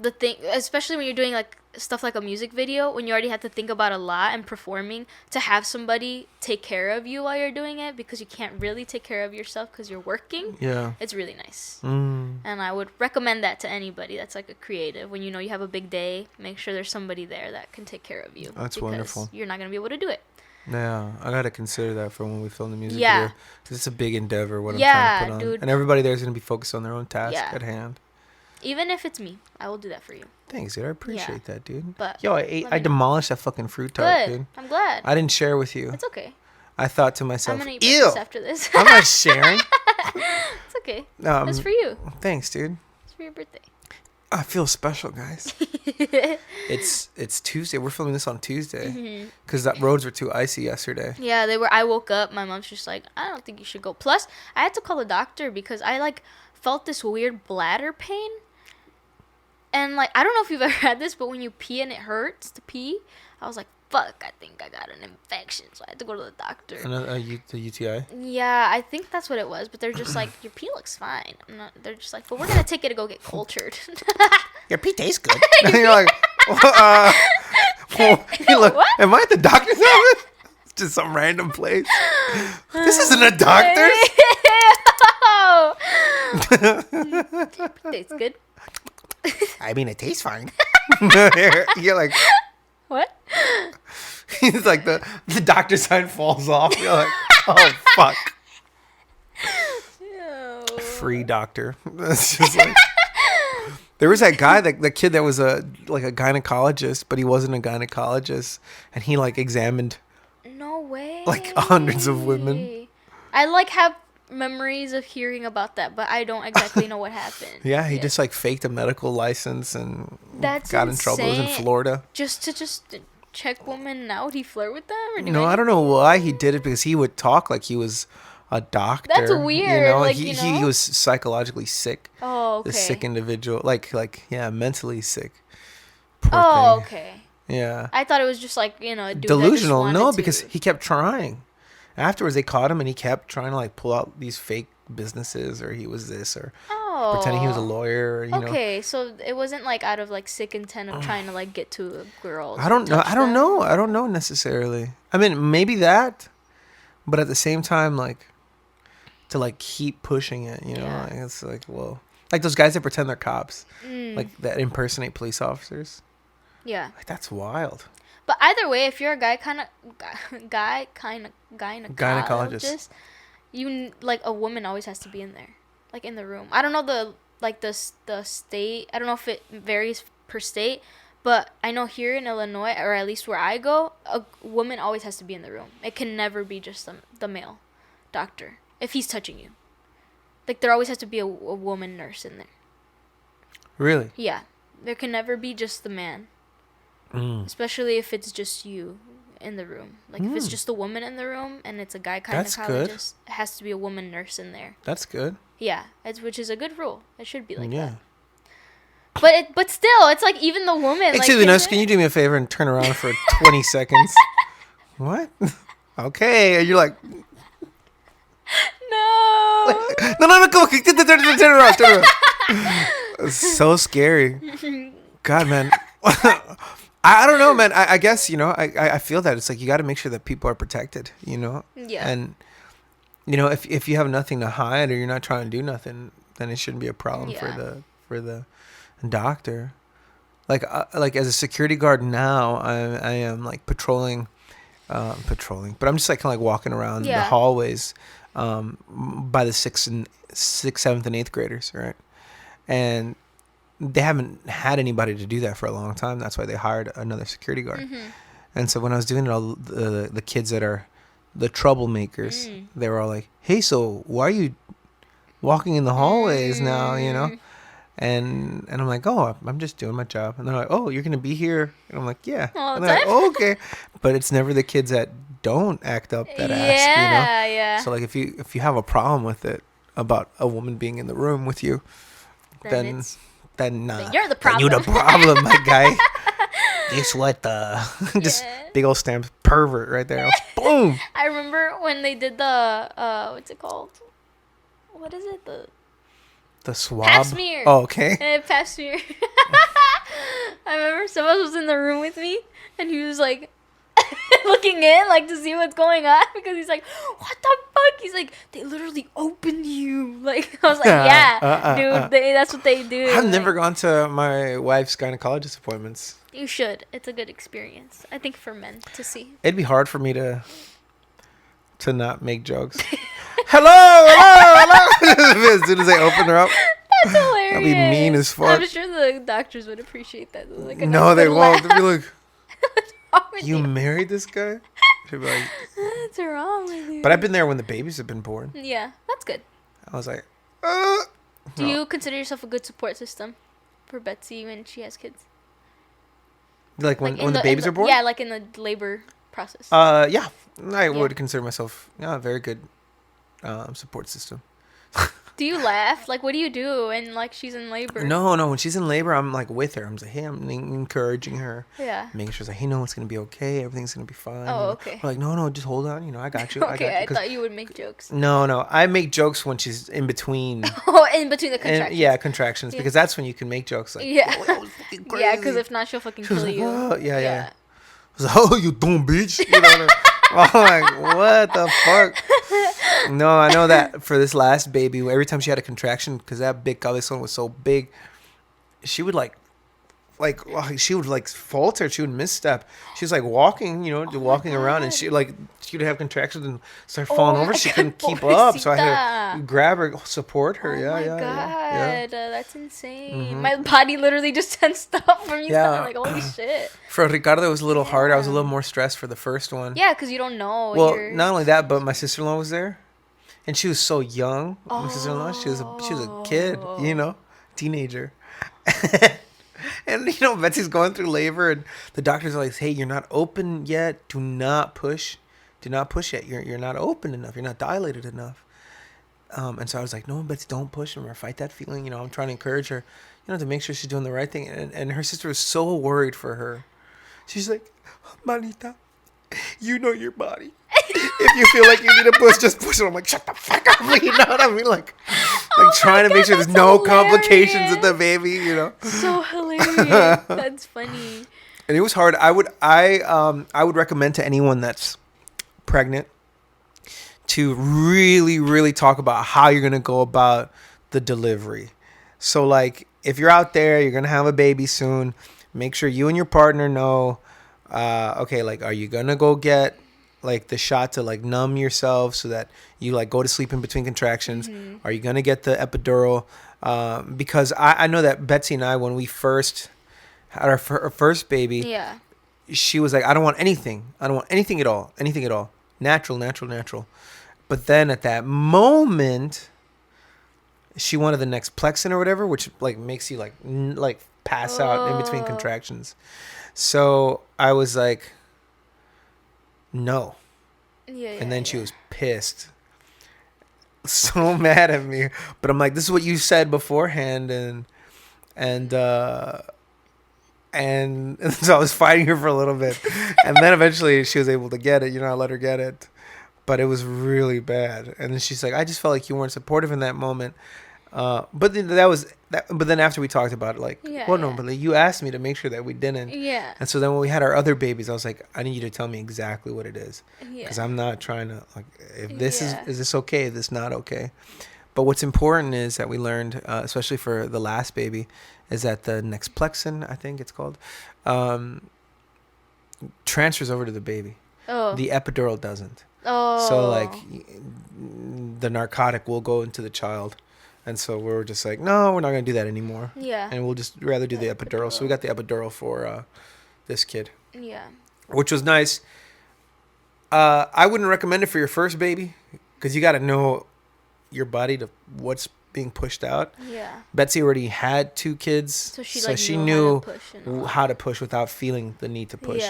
the thing, especially when you're doing like stuff like a music video, when you already have to think about a lot and performing, to have somebody take care of you while you're doing it because you can't really take care of yourself because you're working. Yeah, it's really nice. And I would recommend that to anybody that's like a creative. When you know you have a big day, make sure there's somebody there that can take care of you. That's wonderful. You're not gonna be able to do it. Yeah, I gotta consider that for when we film the music video. Because it's a big endeavor what I'm trying to put on. Dude. And everybody there's gonna be focused on their own task at hand. Even if it's me, I will do that for you. Thanks, dude. I appreciate that, dude. But yo, I demolished that fucking fruit tart, dude. I'm glad. I didn't share with you. It's okay. I thought to myself, I'm gonna eat breakfast after this. I'm not sharing. It's okay. It's for you. Thanks, dude. It's for your birthday. I feel special, guys. It's Tuesday. We're filming this on Tuesday because the roads were too icy yesterday. Yeah, they were. I woke up. My mom's just like, I don't think you should go. Plus, I had to call the doctor because I like felt this weird bladder pain. And like, I don't know if you've ever had this, but when you pee and it hurts to pee, I was like, fuck, I think I got an infection. So I had to go to the doctor. The UTI? Yeah, I think that's what it was. But they're just like, your pee looks fine. They're just like, but we're going to take it to go get cultured. Your pee tastes good. And you're like, look, what? Am I at the doctor's office? It's just some random place. This isn't a doctor's. Tastes good. I mean, it tastes fine. You're like, what? He's like the doctor sign falls off. You're like, oh fuck. Ew. Free doctor. That's just like. There was that guy, the kid that was a gynecologist, but he wasn't a gynecologist, and he like examined. No way. Like hundreds of women. I like have memories of hearing about that, but I don't exactly know what happened. Yeah, he just like faked a medical license and got in trouble. It was in Florida. Just to check women out, he flirt with them? Or no, I don't know why he did it, because he would talk like he was a doctor. That's weird. You know, like, he was psychologically sick. Oh, okay. The sick individual, like mentally sick. Poor thing. Okay. Yeah. I thought it was just like, a dude delusional. That just no, because he kept trying. Afterwards, they caught him, and he kept trying to like pull out these fake businesses, or he was this, or pretending he was a lawyer. Or, okay, so it wasn't like out of like sick intent of trying to like get to girls. I don't know. I don't know necessarily. I mean, maybe that, but at the same time, like to like keep pushing it. Like, it's like, well, like those guys that pretend they're cops, like that impersonate police officers. Yeah, like that's wild. But either way, if you're a gynecologist, you like a woman always has to be in there. like in the room. I don't know the state. I don't know if it varies per state, but I know here in Illinois, or at least where I go, a woman always has to be in the room. It can never be just the male doctor if he's touching you. Like, there always has to be a woman nurse in there. Really? Yeah. There can never be just the man. Especially if it's just you in the room. Like, if it's just a woman in the room and it's a guy gynecologist, it has to be a woman nurse in there. That's good. Yeah. Which is a good rule. It should be like that. But still, it's like even the woman. Excuse me, nurse, can you do me a favor and turn around for 20 seconds? What? Okay. And you're like... No. No, come on. Turn around. It's so scary. God, man. I don't know, man. I guess, I feel that. It's like you got to make sure that people are protected, Yeah. And, if you have nothing to hide or you're not trying to do nothing, then it shouldn't be a problem for the doctor. Like as a security guard now, I am like patrolling, but I'm just like kind of like walking around the hallways by the 6th, 7th, and 8th graders, right? And they haven't had anybody to do that for a long time. That's why they hired another security guard. And so when I was doing it, all the kids that are the troublemakers, they were all like, "Hey, so why are you walking in the hallways now?" And I'm like, "Oh, I'm just doing my job." And they're like, "Oh, you're gonna be here?" And I'm like, "Yeah." And they're like, "Oh, okay." But it's never the kids that don't act up that ask. Yeah. So like if you have a problem with it about a woman being in the room with you, then you're the problem. You're the problem, my guy. Guess what? Just big old stamp pervert right there. Boom. I remember when they did the what's it called? What is it? The swab. Pap smear. Oh, okay. Pap smear. I remember someone was in the room with me, and he was like looking in, like to see what's going on, because he's like, "What the fuck?" He's like, "They literally opened you." Like, I was like, "Yeah, dude, that's what they do." I've never gone to my wife's gynecologist appointments. You should. It's a good experience, I think, for men to see. It'd be hard for me to not make jokes. hello. As soon as I open her up. That's hilarious. That'd be mean as fuck. I'm sure the doctors would appreciate that. Like no, they won't. They'd be like, What's "You married this guy?" She'd be like, "What's wrong with you?" But I've been there when the babies have been born. Yeah, that's good. I was like, Do you consider yourself a good support system for Betsy when she has kids? Like when the babies are born? Yeah, like in the labor process. Yeah. I would consider myself a very good support system. Do you laugh? Like, what do you do when, like, she's in labor? No. When she's in labor, I'm, like, with her. I'm like, hey, I'm encouraging her. Yeah. Making sure, like, hey, no, it's going to be okay. Everything's going to be fine. Oh, okay. We're like, no, just hold on. I got you. Okay, I thought you would make jokes. No. I make jokes when she's in between. Oh, in between the contractions. Contractions. Yeah. Because that's when you can make jokes. Like, yeah. Yeah, because if not, she'll fucking kill you. Oh, yeah. I was like, "Oh, you dumb bitch." I'm like, what the fuck? No, I know that for this last baby, every time she had a contraction, because that big cabezon was so big, she would she would falter. She would misstep. She was like walking, walking around, and she would have contractions and start falling over. She couldn't keep up, so I had to grab her, support her. Oh my God, that's insane. My body literally just tensed up from you. Like, holy shit. For Ricardo, it was a little hard. I was a little more stressed for the first one. Yeah, because you don't know. Well, not only that, but my sister-in-law was there, and she was so young. My sister-in-law, she was a kid, teenager. And Betsy's going through labor, and the doctors are like, "Hey, you're not open yet. Do not push. Do not push yet. You're not open enough. You're not dilated enough." And so I was like, "No, Betsy, don't push him or fight that feeling." I'm trying to encourage her, to make sure she's doing the right thing. And her sister was so worried for her. She's like, "Manita, you know your body. If you feel like you need to push, just push it." I'm like, "Shut the fuck up." You know what I mean? Like trying to make sure there's no complications with the baby, So hilarious. That's funny. And it was hard. I would recommend to anyone that's pregnant to really, really talk about how you're going to go about the delivery. So like if you're out there, you're going to have a baby soon, make sure you and your partner know, okay, like, are you going to go get like the shot to like numb yourself so that you like go to sleep in between contractions? Are you gonna get the epidural? Because I know that Betsy and I, when we first had our first baby, Yeah. she was like, I don't want anything. I don't want anything at all. Anything at all. Natural. But then at that moment, she wanted the next Plexin or whatever, which like makes you like pass out in between contractions. So I was like, no. Yeah. And then she was pissed. So mad at me. But I'm like, this is what you said beforehand, and so I was fighting her for a little bit. And then eventually she was able to get it, I let her get it. But it was really bad. And then she's like, I just felt like you weren't supportive in that moment. But then but then after we talked about it, like, no, but like, you asked me to make sure that we didn't. Yeah. And so then when we had our other babies, I was like, I need you to tell me exactly what it is, because I'm not trying to like, if this is this okay? Is this not okay? But what's important is that we learned, especially for the last baby, is that the next Plexin, I think it's called, transfers over to the baby. Oh. The epidural doesn't. Oh. So like, the narcotic will go into the child. And so we're just like, no, we're not going to do that anymore. Yeah. And we'll just rather do the epidural. So we got the epidural for this kid. Yeah. Which was nice. I wouldn't recommend it for your first baby, because you got to know your body to what's being pushed out. Yeah. Betsy already had 2 kids. So she knew how to push without feeling the need to push,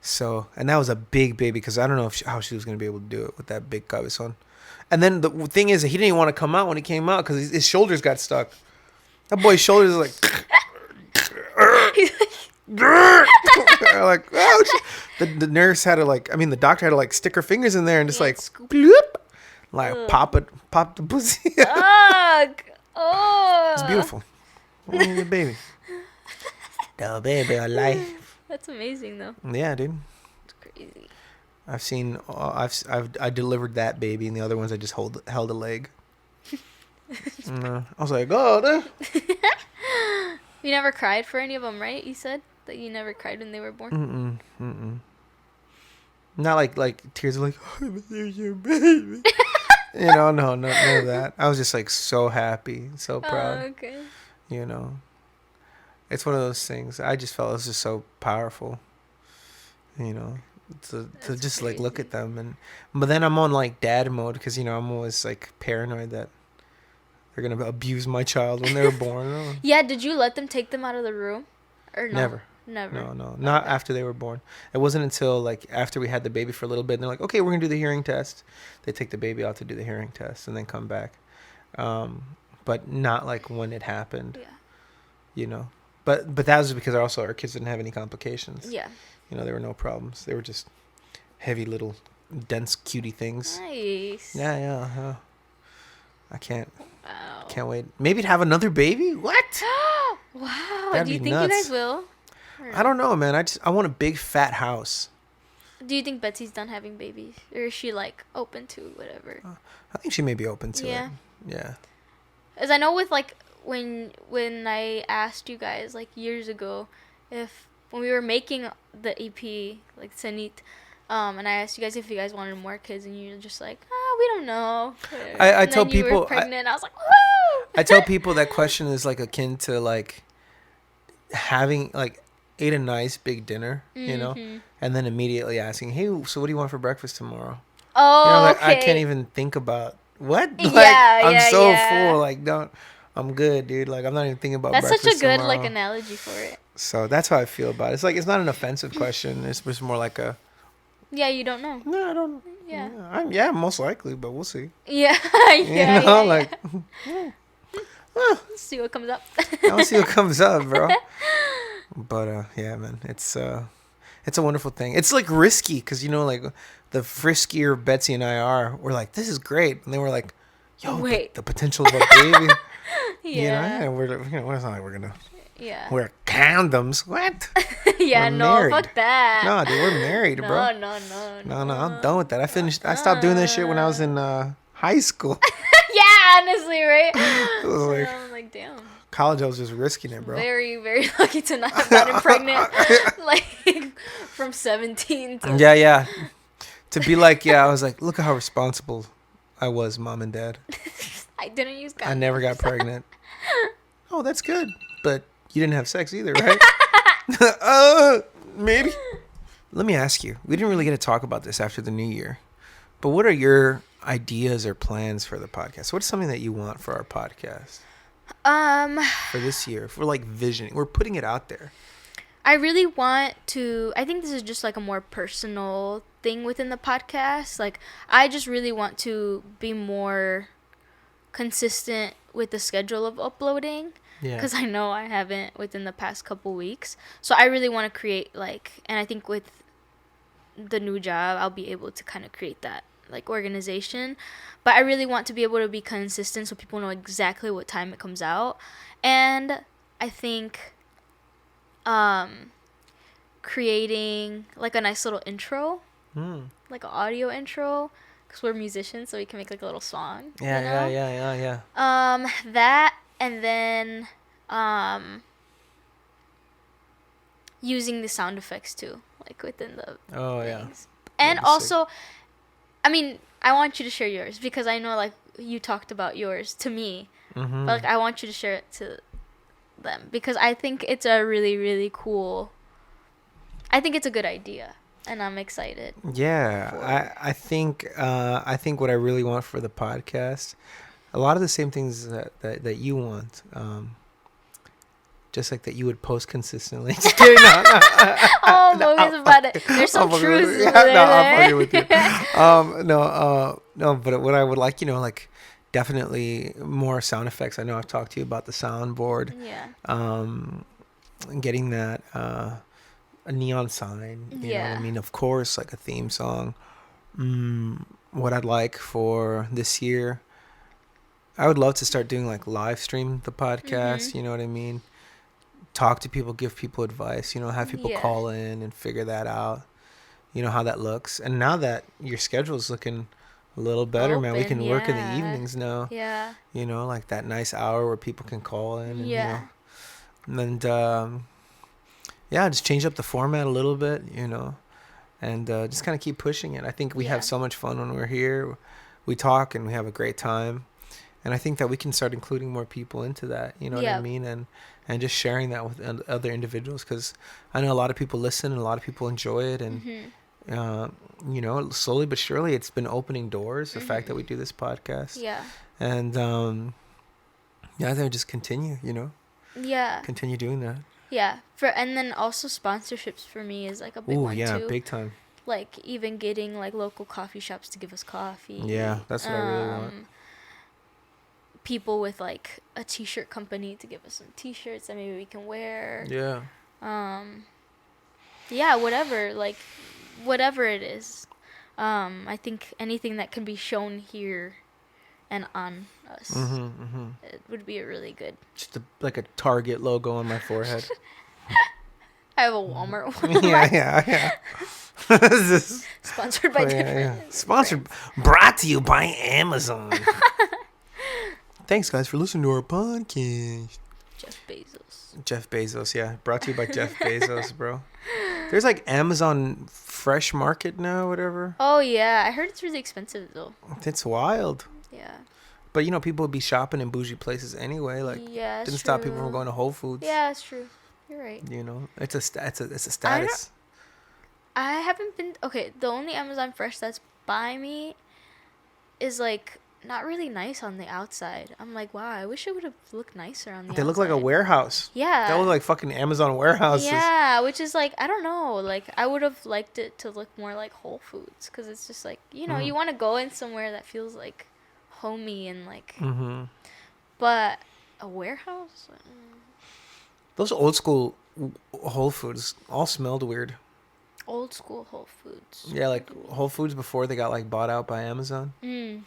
So, and that was a big baby, because I don't know how she was going to be able to do it with that big cabezon. And then the thing is that he didn't even want to come out when he came out, because his shoulders got stuck. That boy's shoulders are like... like, ouch. The nurse had to the doctor had to stick her fingers in there and just bloop, pop the pussy. Ugh. Oh. It's beautiful. Oh, the baby. The baby alive. That's amazing though. Yeah, dude. It's crazy. I've seen. I delivered that baby, and the other ones I just held a leg. I was like, oh. You never cried for any of them, right? You said that you never cried when they were born. Not like tears of like, oh, there's your baby. No, none of that. I was just like so happy, so proud. Oh, okay. It's one of those things. I just felt it was just so powerful. To just crazy. look at them, but then I'm on like dad mode, because I'm always like paranoid that they're gonna abuse my child when they were born. Yeah, did you let them take them out of the room, or no? Never. No, not after they were born. It wasn't until like after we had the baby for a little bit, and they're like, okay, we're gonna do the hearing test. They take the baby out to do the hearing test and then come back, but not like when it happened. Yeah. But that was because also our kids didn't have any complications. Yeah. There were no problems. They were just heavy little dense cutie things. Nice. Yeah. I can't wait. Maybe to have another baby? What? Wow. That'd Do you be think nuts. you guys will? I don't know, man. I want a big fat house. Do you think Betsy's done having babies? Or is she like open to whatever? I think she may be open to it. Yeah. As I know with like when I asked you guys like years ago when we were making the EP, like Sanit, and I asked you guys if you guys wanted more kids, and you're just like, we don't know. I tell people, you were pregnant. I was like, woo! I tell people that question is like akin to like having like ate a nice big dinner, and then immediately asking, hey, so what do you want for breakfast tomorrow? Oh, like, okay. I can't even think about what. I'm so full. Like, I'm good, dude. Like, I'm not even thinking about That's breakfast such a good tomorrow. like analogy for it. So that's how I feel about it. It's like, it's not an offensive question. It's just more like a... Yeah, you don't know. No, I don't... Yeah. Most likely, but we'll see. Yeah. Let's see what comes up. I'll see what comes up, bro. But, yeah, man. It's a wonderful thing. It's, like, risky because, like, the friskier Betsy and I are, we're like, this is great. And then we're like, yo, wait. The potential of a baby. Yeah. And we're, it's not like we're going to... Yeah. Wear condoms. What? Yeah, we're no, married. fuck that. No, dude, we're married, bro. No, I'm done with that. I stopped doing that shit when I was in high school. Yeah, honestly, right? I'm like, damn. College, I was just risking it, bro. Very, very lucky to not have gotten pregnant. Like, from 17 to... Yeah. To be like, yeah, I was like, look at how responsible I was, mom and dad. I didn't use condoms. I never got pregnant. Oh, that's good. But you didn't have sex either, right? Maybe. Let me ask you. We didn't really get to talk about this after the new year. But what are your ideas or plans for the podcast? What's something that you want for our podcast? For this year, for like vision. We're putting it out there. I really want to, I think this is just like a more personal thing within the podcast. Like, I just really want to be more consistent with the schedule of uploading. Yeah. Because I know I haven't within the past couple weeks. So I really want to create like, and I think with the new job, I'll be able to kind of create that like organization. But I really want to be able to be consistent so people know exactly what time it comes out. And I think creating like a nice little intro, like an audio intro, because we're musicians, so we can make like a little song. Yeah. That, and then using the sound effects too, like within the things. And also, sick. I mean, I want you to share yours because I know like you talked about yours to me, but like I want you to share it to them because I think it's a really, really cool. I think it's a good idea, and I'm excited. Yeah, I think what I really want for the podcast, a lot of the same things that you want, just like that you would post consistently. Just kidding. Oh, Logan's about it. There's some truths there. I'm fucking with you. No, but what I would like, like definitely more sound effects. I know I've talked to you about the soundboard. Yeah. Getting that a neon sign. You know what I mean? Of course, like a theme song. What I'd like for this year, I would love to start doing like live stream the podcast. You know what I mean? Talk to people, give people advice. Have people call in and figure that out. How that looks. And now that your schedule's looking a little better, man, we can work in the evenings now. Yeah. Like that nice hour where people can call in. And, just change up the format a little bit, and just kind of keep pushing it. I think we have so much fun when we're here. We talk and we have a great time. And I think that we can start including more people into that, what I mean? And just sharing that with other individuals, because I know a lot of people listen and a lot of people enjoy it. And, slowly but surely it's been opening doors, the fact that we do this podcast. Yeah. And, I think just continue, Yeah. Continue doing that. Yeah. And then also sponsorships for me is like a big one too. Yeah, big time. Like even getting like local coffee shops to give us coffee. Yeah, that's what I really want. People with like a t-shirt company to give us some t-shirts that maybe we can wear. Yeah. Whatever it is. I think anything that can be shown here and on us, it would be a really good. Just like a Target logo on my forehead. I have a Walmart one. Yeah. Sponsored by different. Sponsored, brought to you by Amazon. Thanks, guys, for listening to our podcast. Jeff Bezos, yeah. Brought to you by Jeff Bezos, bro. There's like Amazon Fresh Market now, whatever. Oh, yeah. I heard it's really expensive, though. It's wild. Yeah. But, people would be shopping in bougie places anyway. Like, didn't stop people from going to Whole Foods. Yeah, that's true. You're right. It's a status. I haven't been... Okay, the only Amazon Fresh that's by me is, like... not really nice on the outside. I'm like, wow, I wish it would have looked nicer on the outside. They look like a warehouse. Yeah. They look like fucking Amazon warehouses. Yeah, which is like, I don't know. Like, I would have liked it to look more like Whole Foods. Because it's just like, you want to go in somewhere that feels like homey and like... But a warehouse? Those old school Whole Foods all smelled weird. Old school Whole Foods. Yeah, like Whole Foods before they got like bought out by Amazon. They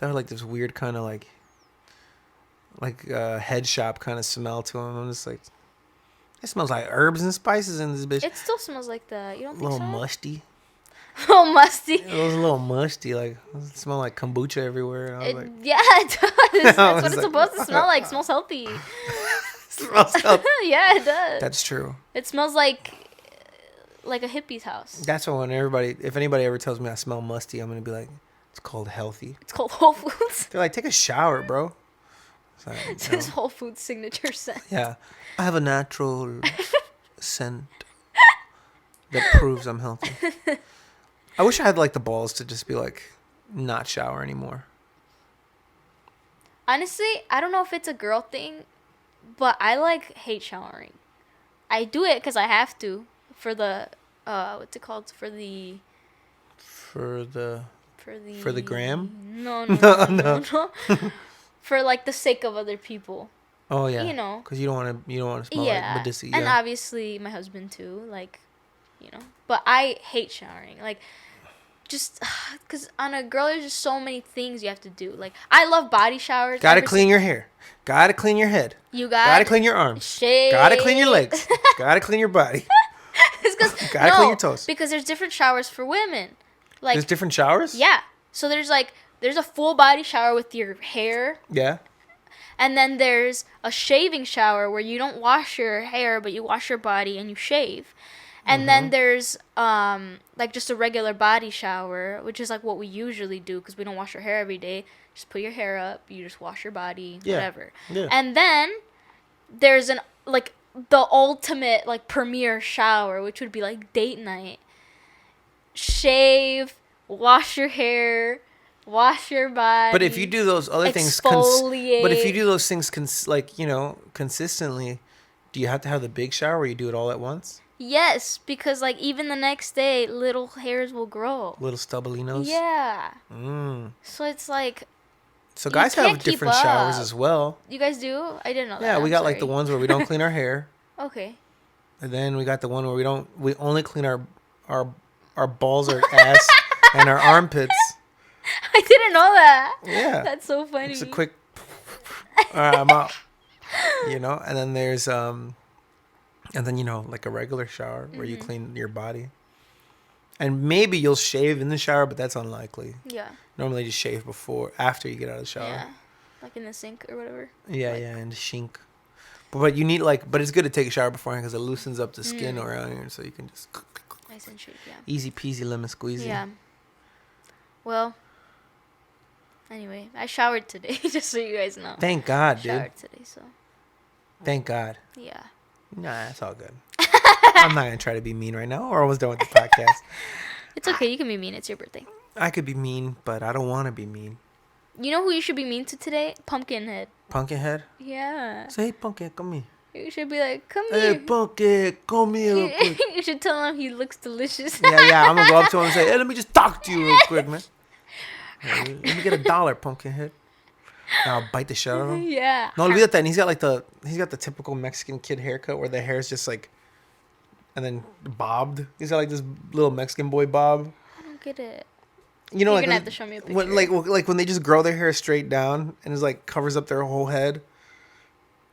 had like this weird kind of like head shop kind of smell to them. I'm just like, it smells like herbs and spices in this bitch. It still smells like that. You don't think so? A little musty. Oh, musty. It was a little musty. Like, it smelled like kombucha everywhere. And I was like, yeah, it does. That's what it's supposed to smell like. It smells healthy. Smells healthy. Yeah, it does. That's true. It smells like like a hippie's house. That's why if anybody ever tells me I smell musty, I'm gonna be like, it's called healthy. It's called Whole Foods. They're like, take a shower, bro. It's his Whole Foods signature scent. Yeah, I have a natural scent that proves I'm healthy. I wish I had like the balls to just be like, not shower anymore. Honestly, I don't know if it's a girl thing, but I hate showering. I do it because I have to for the what's it called for the gram. No. For like the sake of other people. Oh yeah. You know. Because you don't want to smell like Medici. And obviously my husband too. Like, you know. But I hate showering. Like, just because on a girl there's just so many things you have to do. Like, I love body showers. Gotta clean your hair. Gotta clean your head. Gotta clean your arms. Shave. Gotta clean your legs. Gotta clean your body. Gotta clean your toes. Because there's different showers for women. Like, there's different showers? Yeah. So there's a full body shower with your hair. Yeah. And then there's a shaving shower where you don't wash your hair, but you wash your body and you shave. And then there's just a regular body shower, which is like what we usually do because we don't wash our hair every day. Just put your hair up, you just wash your body, whatever. Yeah. And then there's the ultimate premier shower, which would be like date night. Shave, wash your hair, wash your body. But if you do those other things, exfoliate. But if you do those things consistently, do you have to have the big shower or you do it all at once? Yes, because even the next day, little hairs will grow. Little stubbleinos? Yeah. So it's so guys have different showers as well. You guys do? I didn't know that. Yeah, we got the ones where we don't clean our hair. Okay. And then we got the one where we only clean our balls, our ass, and our armpits. I didn't know that. Yeah. That's so funny. It's a quick, all right, I'm out. And then there's, like a regular shower where you clean your body. And maybe you'll shave in the shower, but that's unlikely. Yeah. Normally just shave after you get out of the shower. Yeah. Like in the sink or whatever. Yeah, in the sink. But you need but it's good to take a shower beforehand because it loosens up the skin around here, so you can just nice and shake, yeah. Easy peasy lemon squeezy. Yeah. Well, anyway, I showered today, just so you guys know. Thank God, dude. I showered today, so. Thank God. Yeah. Nah, it's all good. I'm not gonna try to be mean right now, or almost done with the podcast. It's okay. You can be mean. It's your birthday. I could be mean, but I don't want to be mean. You know who you should be mean to today? Pumpkinhead. Pumpkinhead? Yeah. Say, hey, Pumpkin, come here. You should be like, come here. Hey, Pumpkin, come here real quick. You should tell him he looks delicious. Yeah. I'm going to go up to him and say, hey, let me just talk to you real quick, man. Hey, let me get $1, Pumpkinhead. And I'll bite the shit out of him. Yeah. No, look at that. And he's got the typical Mexican kid haircut where the hair is just and then bobbed. He's got this little Mexican boy bob. I don't get it. You're gonna have to show me a picture. When they just grow their hair straight down and it's covers up their whole head.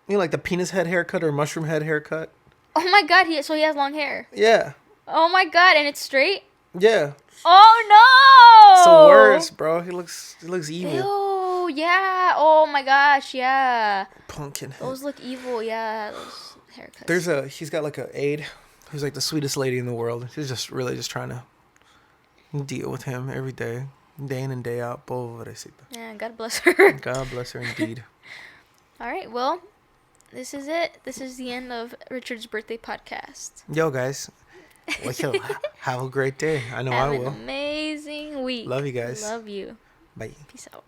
The penis head haircut or mushroom head haircut. Oh my God! So he has long hair. Yeah. Oh my God! And it's straight. Yeah. Oh no! It's the worst, bro. He looks evil. Ew, yeah. Oh my gosh, yeah. Pumpkin. Those look evil, yeah. Those haircuts. He's got an aide who's the sweetest lady in the world. She's just really just trying to deal with him every day in and day out. Pobrecita. Yeah, God bless her. God bless her indeed. All right, well, this is it. This is the end of Richard's birthday podcast. Yo, guys. Have a great day. I know I will. Have an amazing week. Love you guys. Love you. Bye. Peace out.